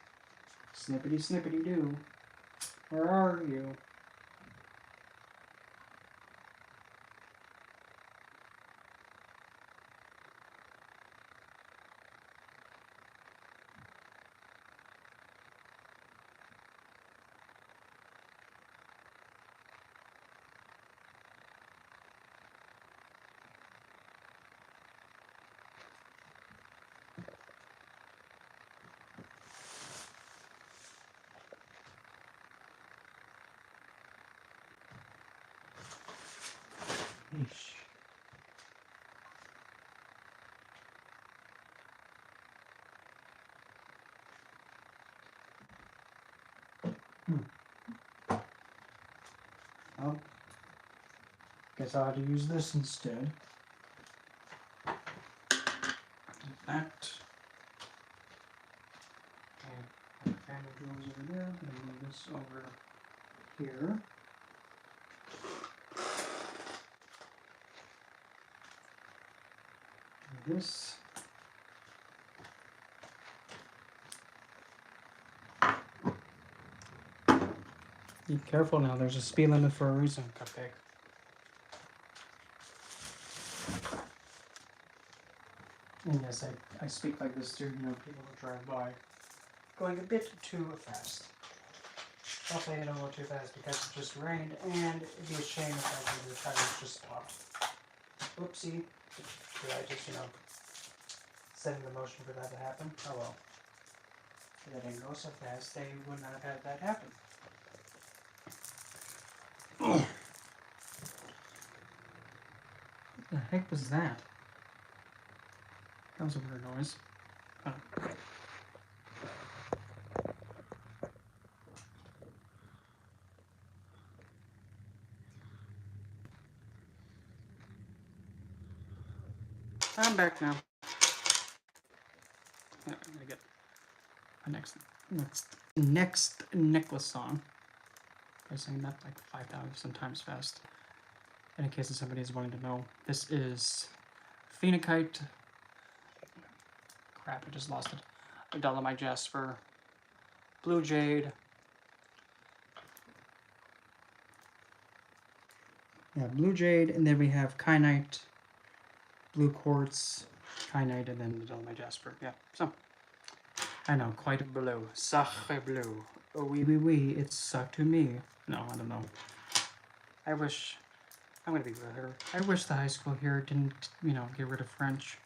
Snippity snippity doo. Where are you? Eesh. Oh. Guess I ought to use this instead. That. Okay, family jewels over there. I'm gonna move this over here. This. Be careful now, there's a speed limit for a reason, Cupcake. And yes, I speak like this to, people who drive by. Going a bit too fast. Hopefully I don't go too fast because it just rained and it'd be a shame if the tires just stopped. Oopsie. Did I just, set in the motion for that to happen? Oh well. If I didn't go so fast, they would not have had that happen. What the heck was that? That was a weird noise. Oh. I'm back now. Yeah, I'm gonna get a next necklace song. By saying that like 5,000 times fast. And in case somebody is wanting to know, this is Phenakite. Crap, I just lost it. A Dolomite Jasper, Blue Jade. Yeah, Blue Jade, and then we have Kyanite, Blue Quartz, Kyanite, and then the Dolomite Jasper. Yeah, so I know, quite blue. Sacre bleu. Oh, oui, it's suck to me. No, I don't know. I wish, I'm gonna be real here. I wish the high school here didn't, get rid of French.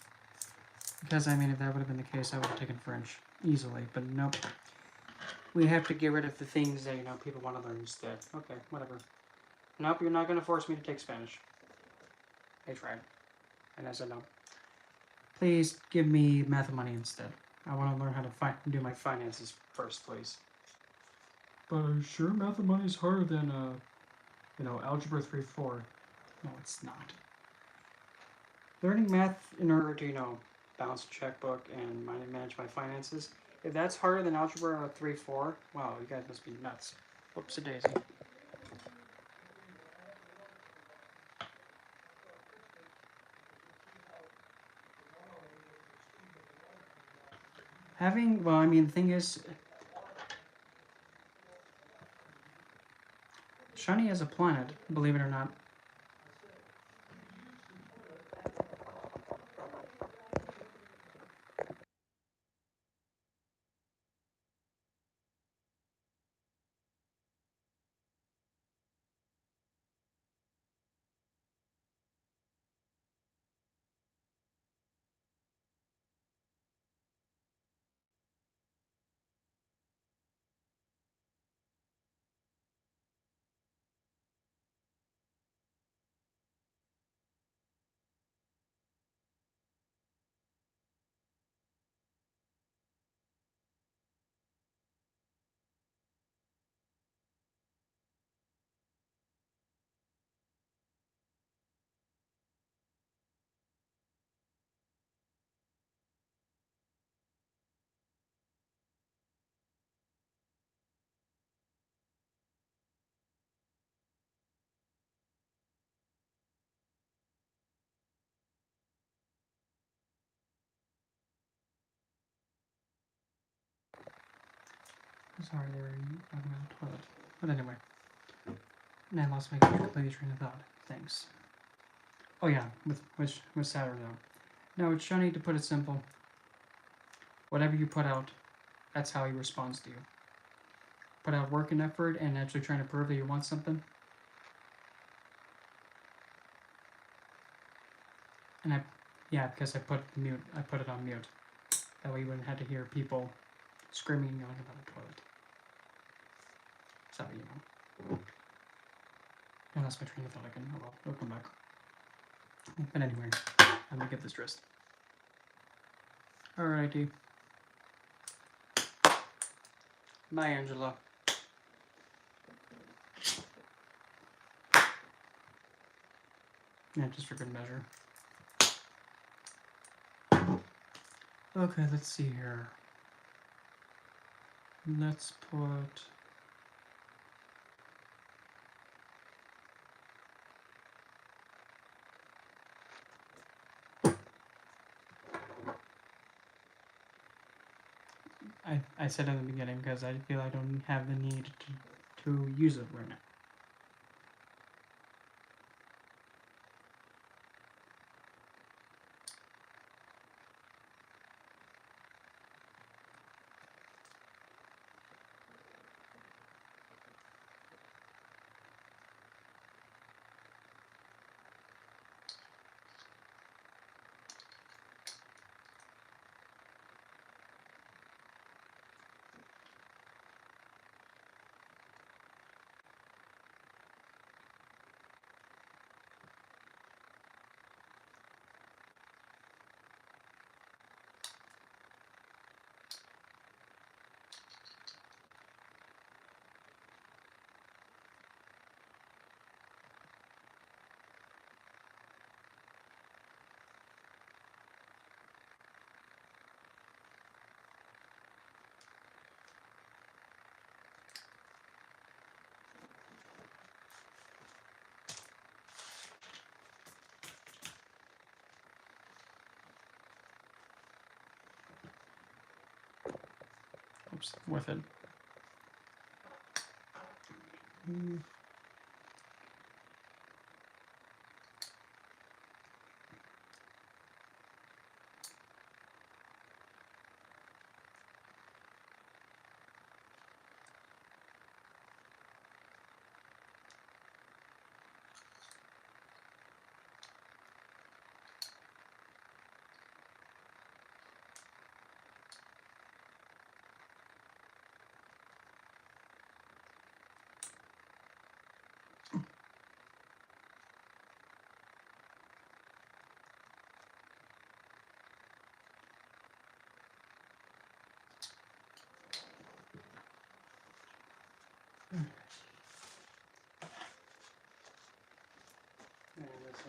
Because, I mean, if that would have been the case, I would have taken French easily. But nope. We have to get rid of the things that, people want to learn instead. Okay, whatever. Nope, you're not gonna force me to take Spanish. I tried. And I said no. Please give me math and money instead. I want to learn how to do my finances first, please. But sure, math and money is harder than, algebra 3-4. No, it's not. Learning math in order to, balance a checkbook and manage my finances, if that's harder than algebra 3-4, wow, you guys must be nuts. Whoopsie daisy. The thing is, Shiny has a planet, believe it or not. Sorry, they were talking about the toilet. But anyway. And I lost my completely train of thought. Thanks. Oh yeah, with Saturn though. No, it's Shiny, to put it simple. Whatever you put out, that's how he responds to you. Put out work and effort and actually trying to prove that you want something. And because I put it on mute. That way you wouldn't have to hear people screaming and yelling about the toilet. So, I lost my train of thought again. Oh well, it'll come back. But anyway, let me get this dressed. Alrighty. Bye, Angela. Yeah, just for good measure. Okay, let's see here. Let's put... I said in the beginning because I feel I don't have the need to use it right now. Oops, worth it.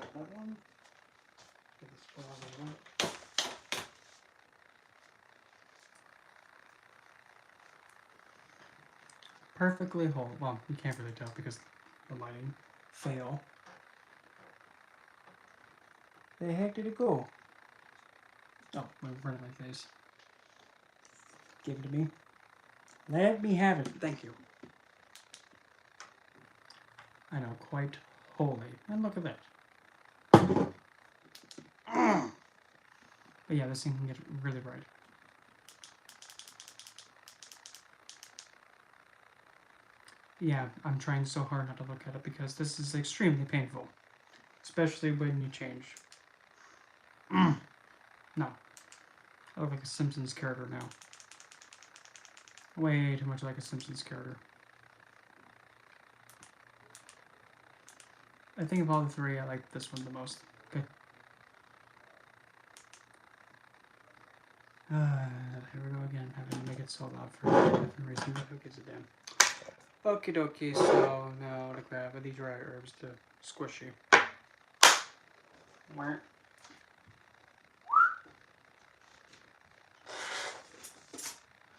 That one. Get this one on the one. Perfectly whole. Well, you can't really tell because the lighting fail. Where the heck did it go? Oh, right in front of my face. Give it to me. Let me have it. Thank you. I know, quite holy. And look at that. But yeah, this thing can get really bright. Yeah, I'm trying so hard not to look at it because this is extremely painful. Especially when you change. No. I look like a Simpsons character now. Way too much like a Simpsons character. I think of all the three, I like this one the most. Okay. Here we go again. Having to make it so loud for a different reason, but who gives a damn? Okie dokie, so now to grab these dry herbs to squishy. Where?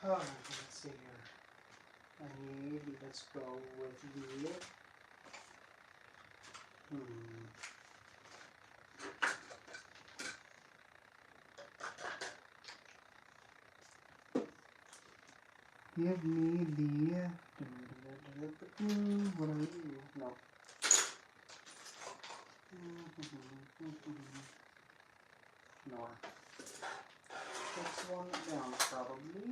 Oh, let's see here. Let's go with the, Give me the, what are you? No. Nor. Next one down, probably.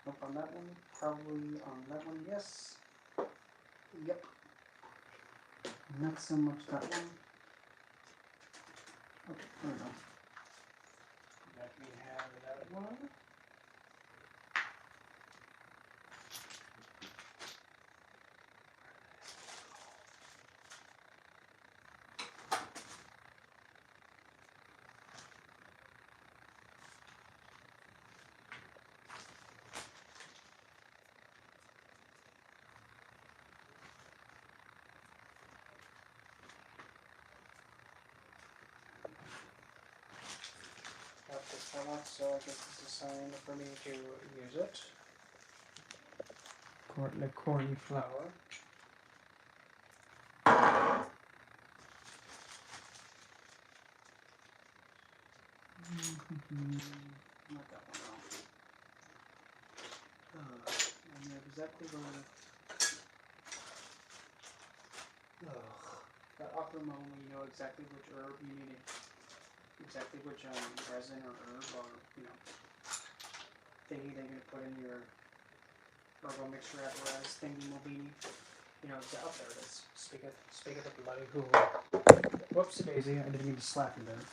Nope, on that one. Probably on that one, yes. Yep. Not so much that one. Okay, there we go. Let me have that one. Got this one, so I guess this is a sign for me to use it. The corny flour. Not that one though. I know exactly where. That upper moment, you know exactly which herb you need, exactly which resin or herb or thingy that you're gonna put in your herbal mixture apparatus thingy mobini. Oh, there it is. Speak of the bloody who. Whoopsie daisy, I didn't mean to slap you there.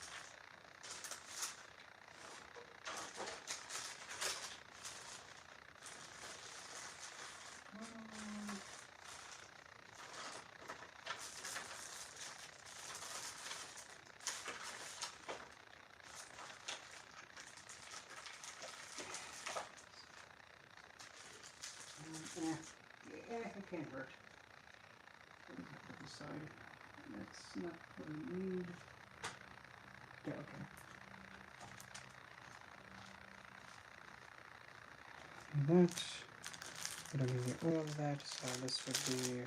It can't hurt. Decide. That's not what we need. Yeah, okay. And that. We don't need all of that, so this would be.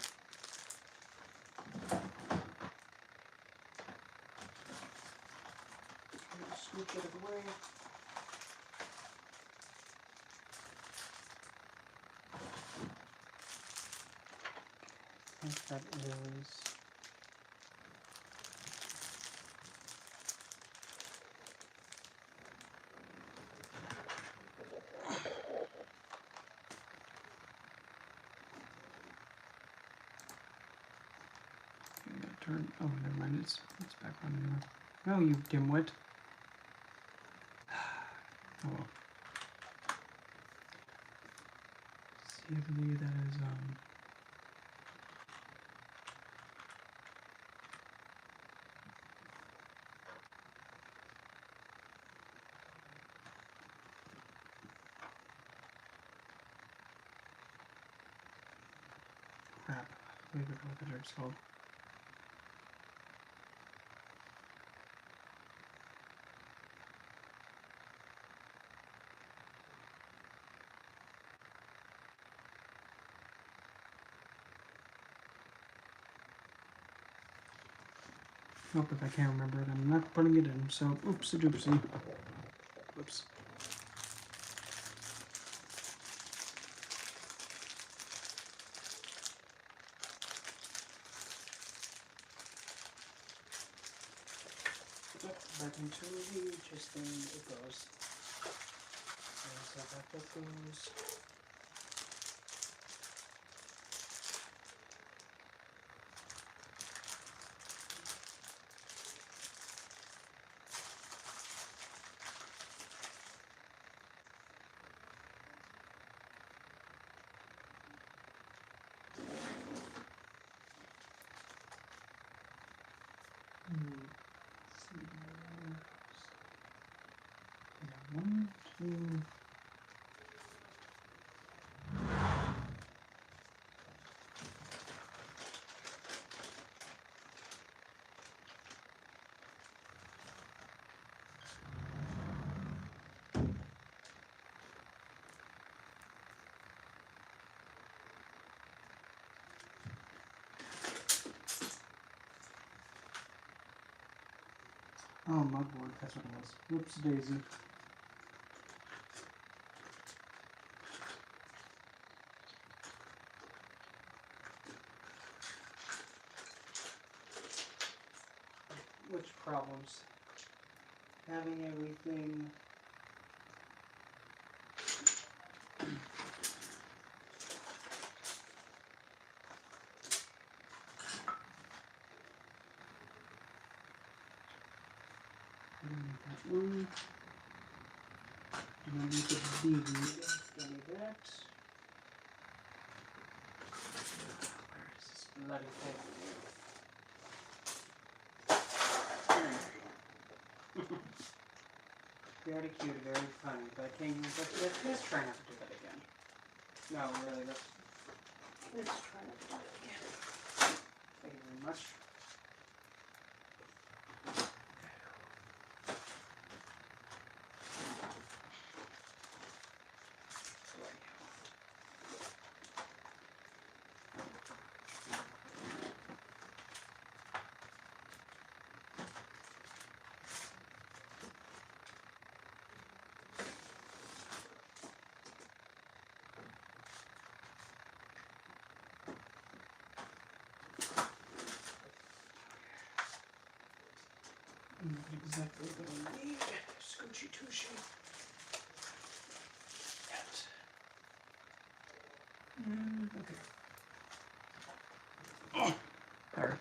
Scoop it away. I think that is. Turn. Oh, never mind. It's back on anyway. Oh, you dimwit. Oh well. See, I believe that is Crap. Leave it with the Dark Soul. Nope, if I can't remember it, I'm not putting it in, so oopsie doopsie. Whoops. Back into the just thing it goes. So that goes. One, two. Oh, mugboard, that's what it was. Whoops daisy. Which problems? Having everything. That one. And then we could leave any of that. Where is this bloody thing? Very cute, very funny, but I can't use that. Let's try not to do that again. No, really, let's try not to do that again. Thank you very much. Exactly what I need. Scoochie Tushy. Yes. Okay. Oh, there.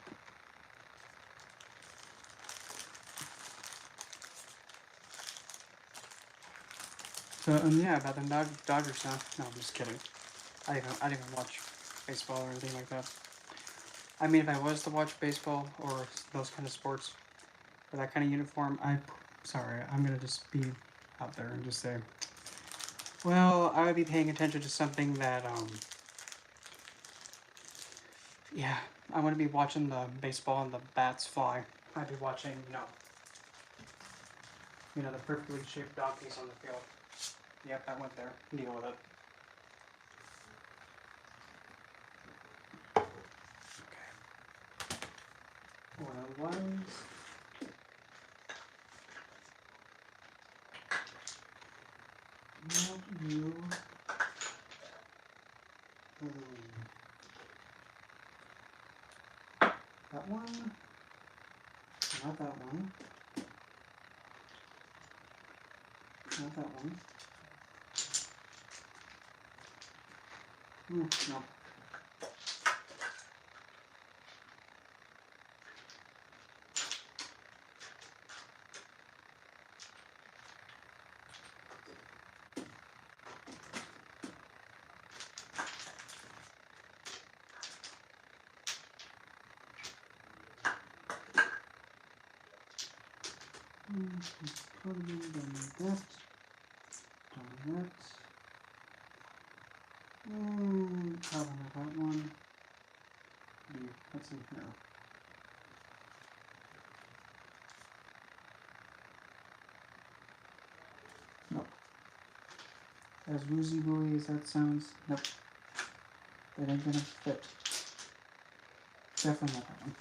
So yeah, about the Dodgers now. No, I'm just kidding. I didn't even watch baseball or anything like that. I mean, if I was to watch baseball or those kind of sports for that kind of uniform, sorry, I'm gonna just be out there and just say, well, I would be paying attention to something that yeah, I want to be watching the baseball and the bats fly. I'd be watching, the perfectly shaped dog piece on the field. Yep, I went there. Deal with it. Okay. One of the ones. Not you. That one. Not that one. Not that one. No. Put them in, done that. Done that. Probably not that one. What's in here? Nope. As woozy wooey as that sounds, nope. That ain't gonna fit. Definitely not that one.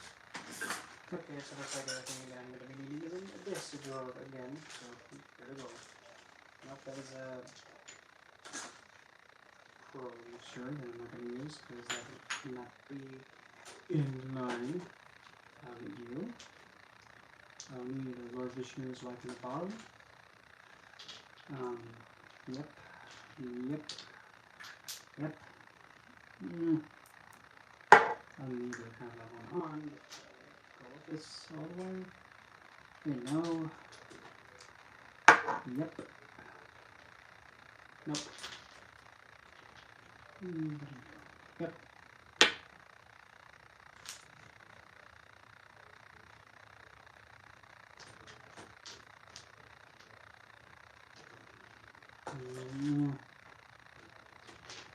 Okay, so looks like everything again. I'm gonna be needing this to draw again, so there we go. Nope, that is a pro sure that I'm not gonna use because that would not be in line. How did you? I'll need a Lord Vishnu's life in the bottom. Yep. Yep. Yep. I'll need to have that one on. Go with this all the way. Okay, no. Yep. Nope. Yep.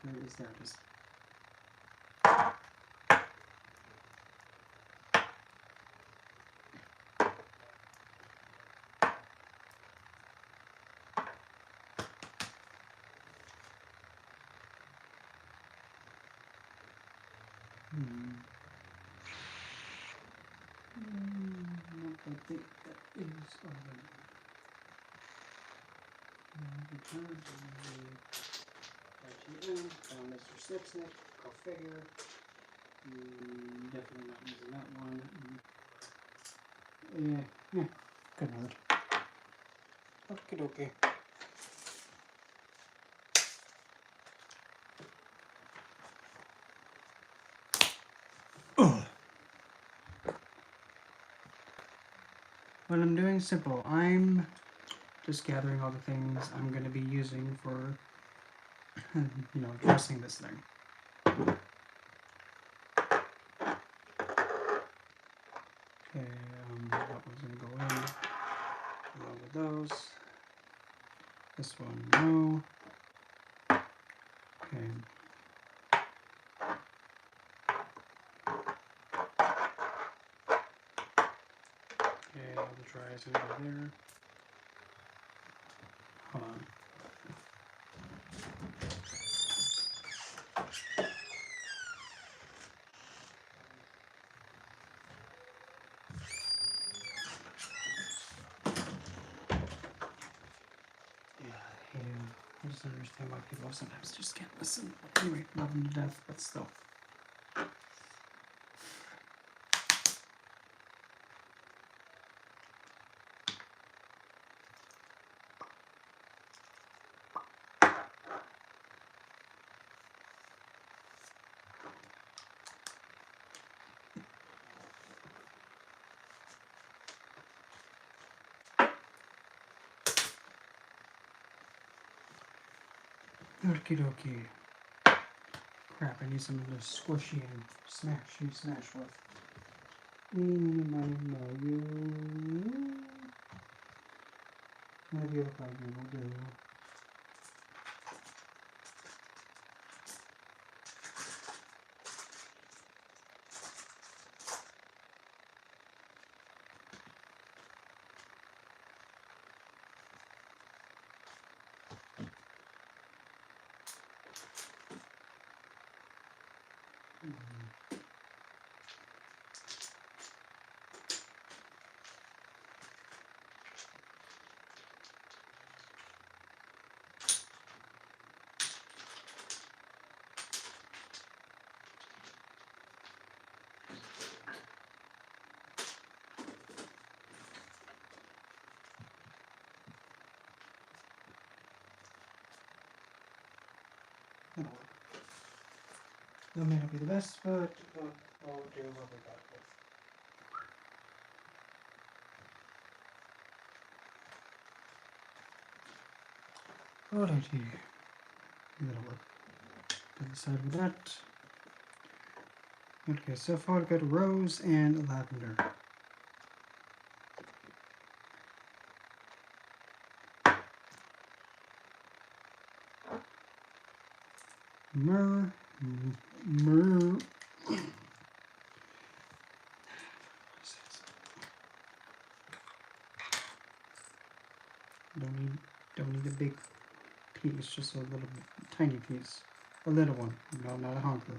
Where is that? Just nope, I think that is all right. Mr. Snip, go figure. Definitely not using that one. Yeah, good word. Okie dokie. What I'm doing is simple. I'm just gathering all the things I'm going to be using for, dressing this thing. Okay, that one's going to go in along with those. This one, no. Okay. Okay, all the dry is going to go there. Hold on. I just don't understand why people sometimes just can't listen. Anyway, love them to death, but still. Okie dokie. Crap, I need something to squishy and smash with. Maybe a problem will do. That may not be the best, but we'll do what we got with. Alrighty. That'll work. To the side with that. Okay, so far I've got rose and lavender. Myrrh. piece, just a little tiny piece. A little one, no, not a hunker.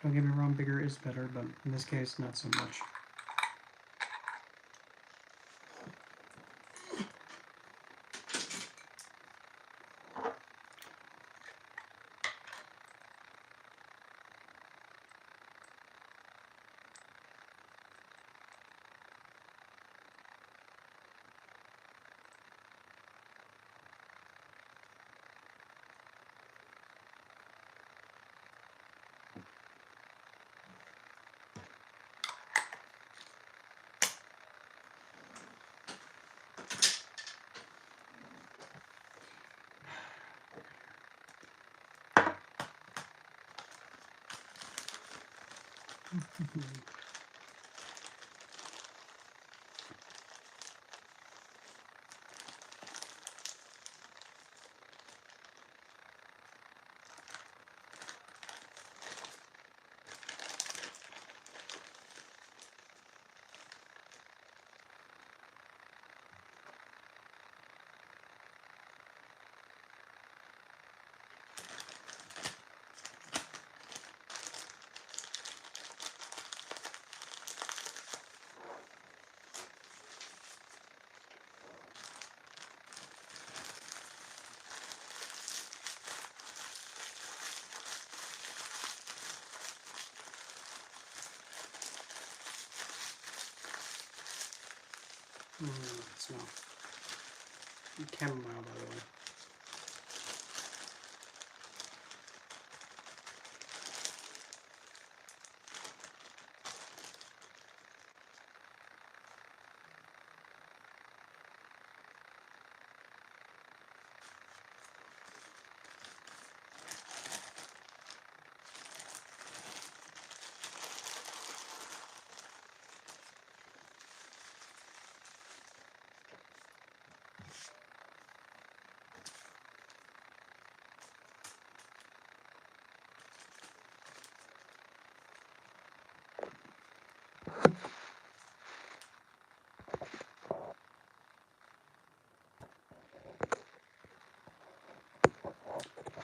Don't get me wrong, bigger is better, but in this case, not so much. Smell. Chamomile, by the way.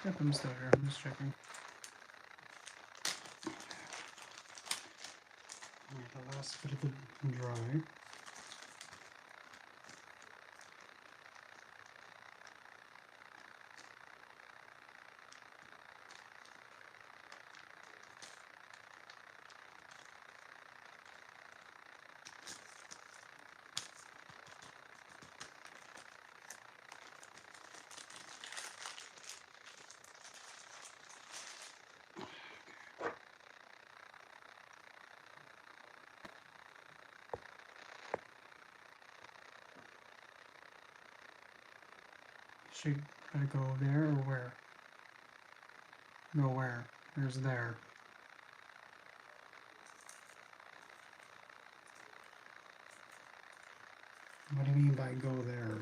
Yep, I'm still here. I'm just checking. The last bit of the dry. Should I go there or where? Go where? There's there. What do you mean by go there?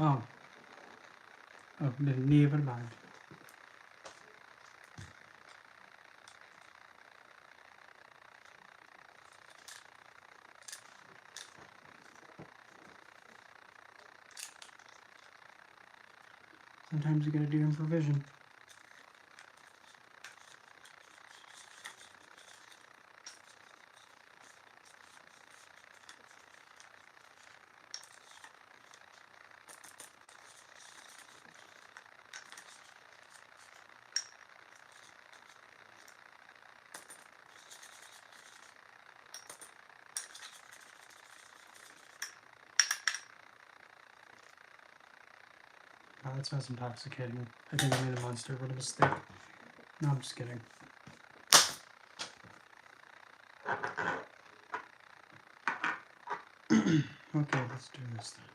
Oh. Oh, didn't even mind. Sometimes you gotta do improvisation. Oh, that sounds intoxicating. I think I made a monster. What a mistake. No, I'm just kidding. Okay, let's do this then.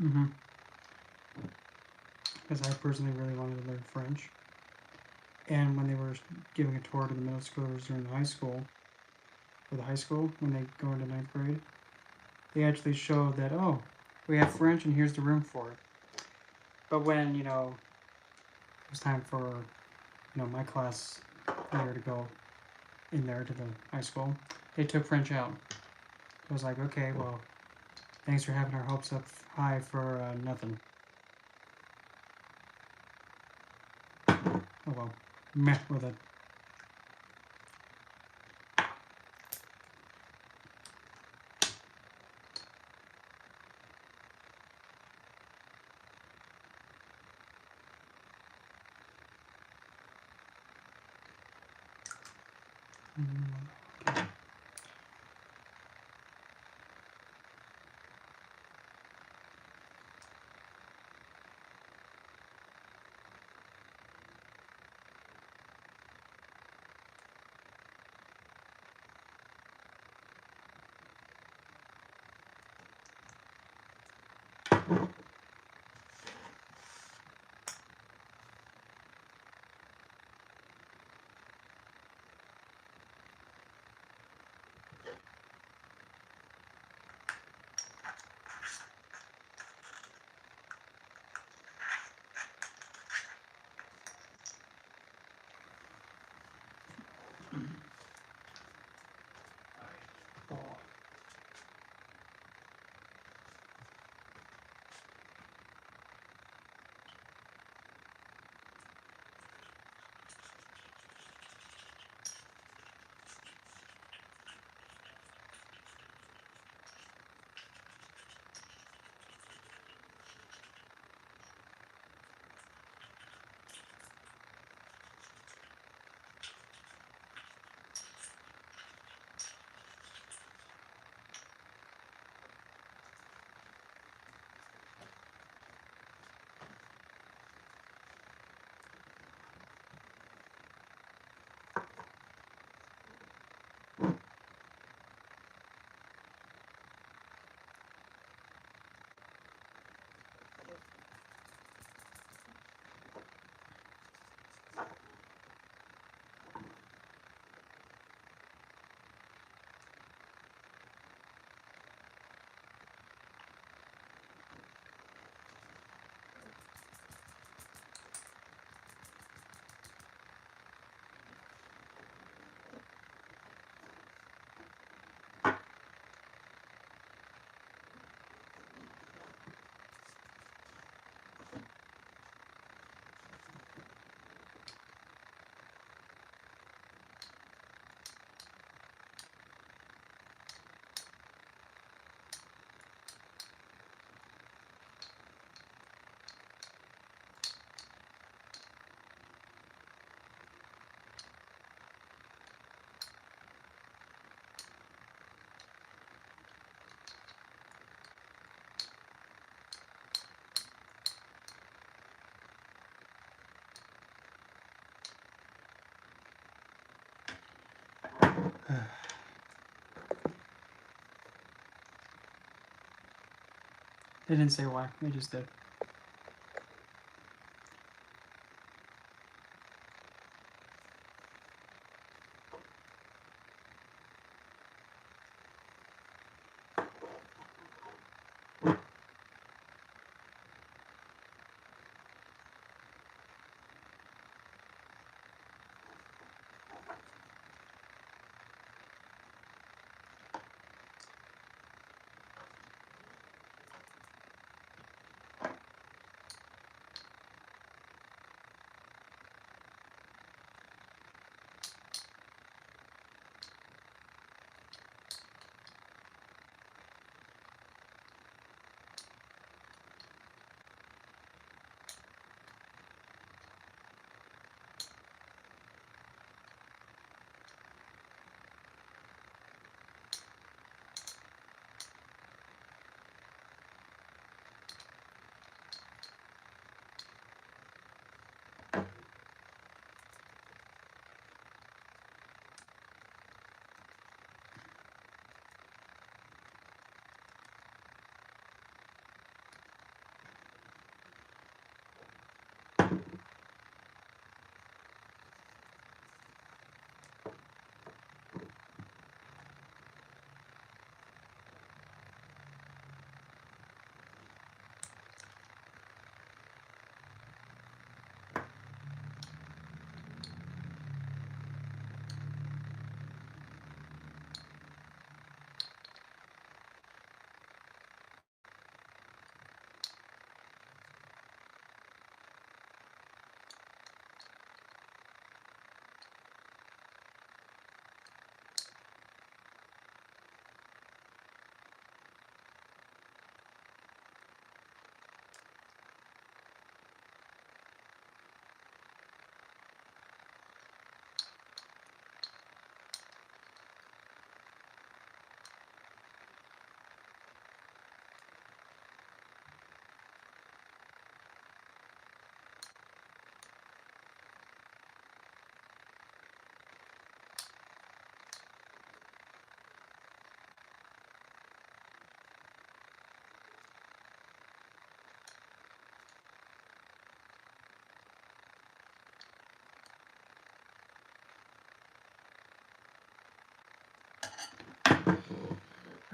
Mm-hmm. Because I personally really wanted to learn French. And when they were giving a tour to the middle schoolers during the high school, or the high school, when they go into 9th grade, they actually showed that, oh, we have French and here's the room for it. But when, it was time for, my class year to go in there to the high school, they took French out. I was like, okay, well, thanks for having our hopes up high for nothing. Oh well, meh with it. They didn't say why. They just did.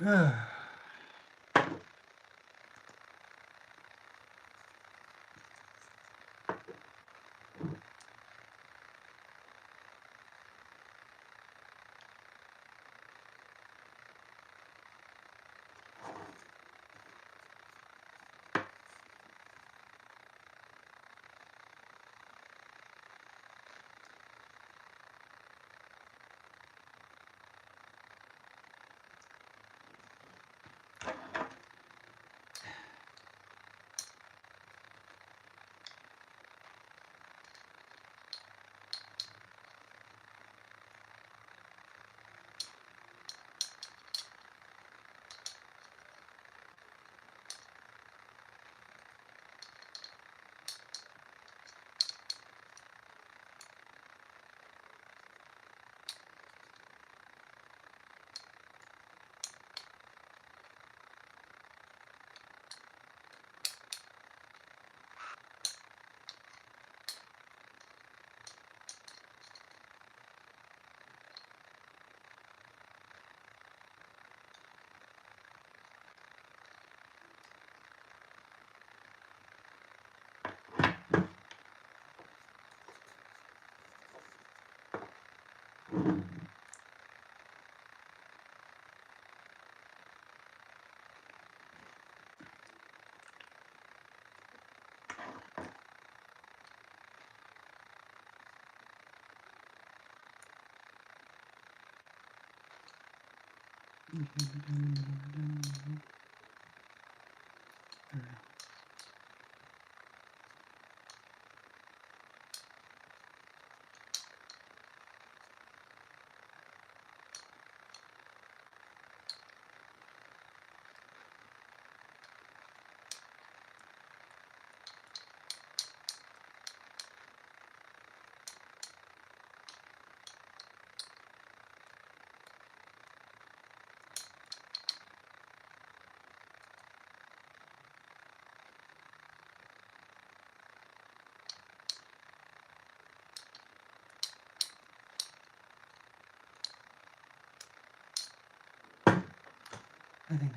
I think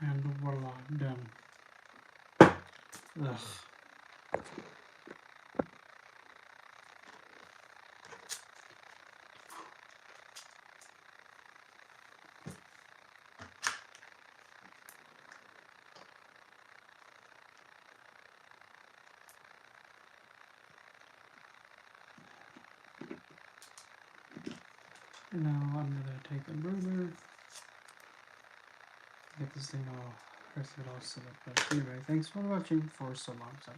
And the warlock done. Ugh. Now I'm gonna take a ruler, get this thing all, rest of it all set up. But anyway, thanks for watching for so long. So.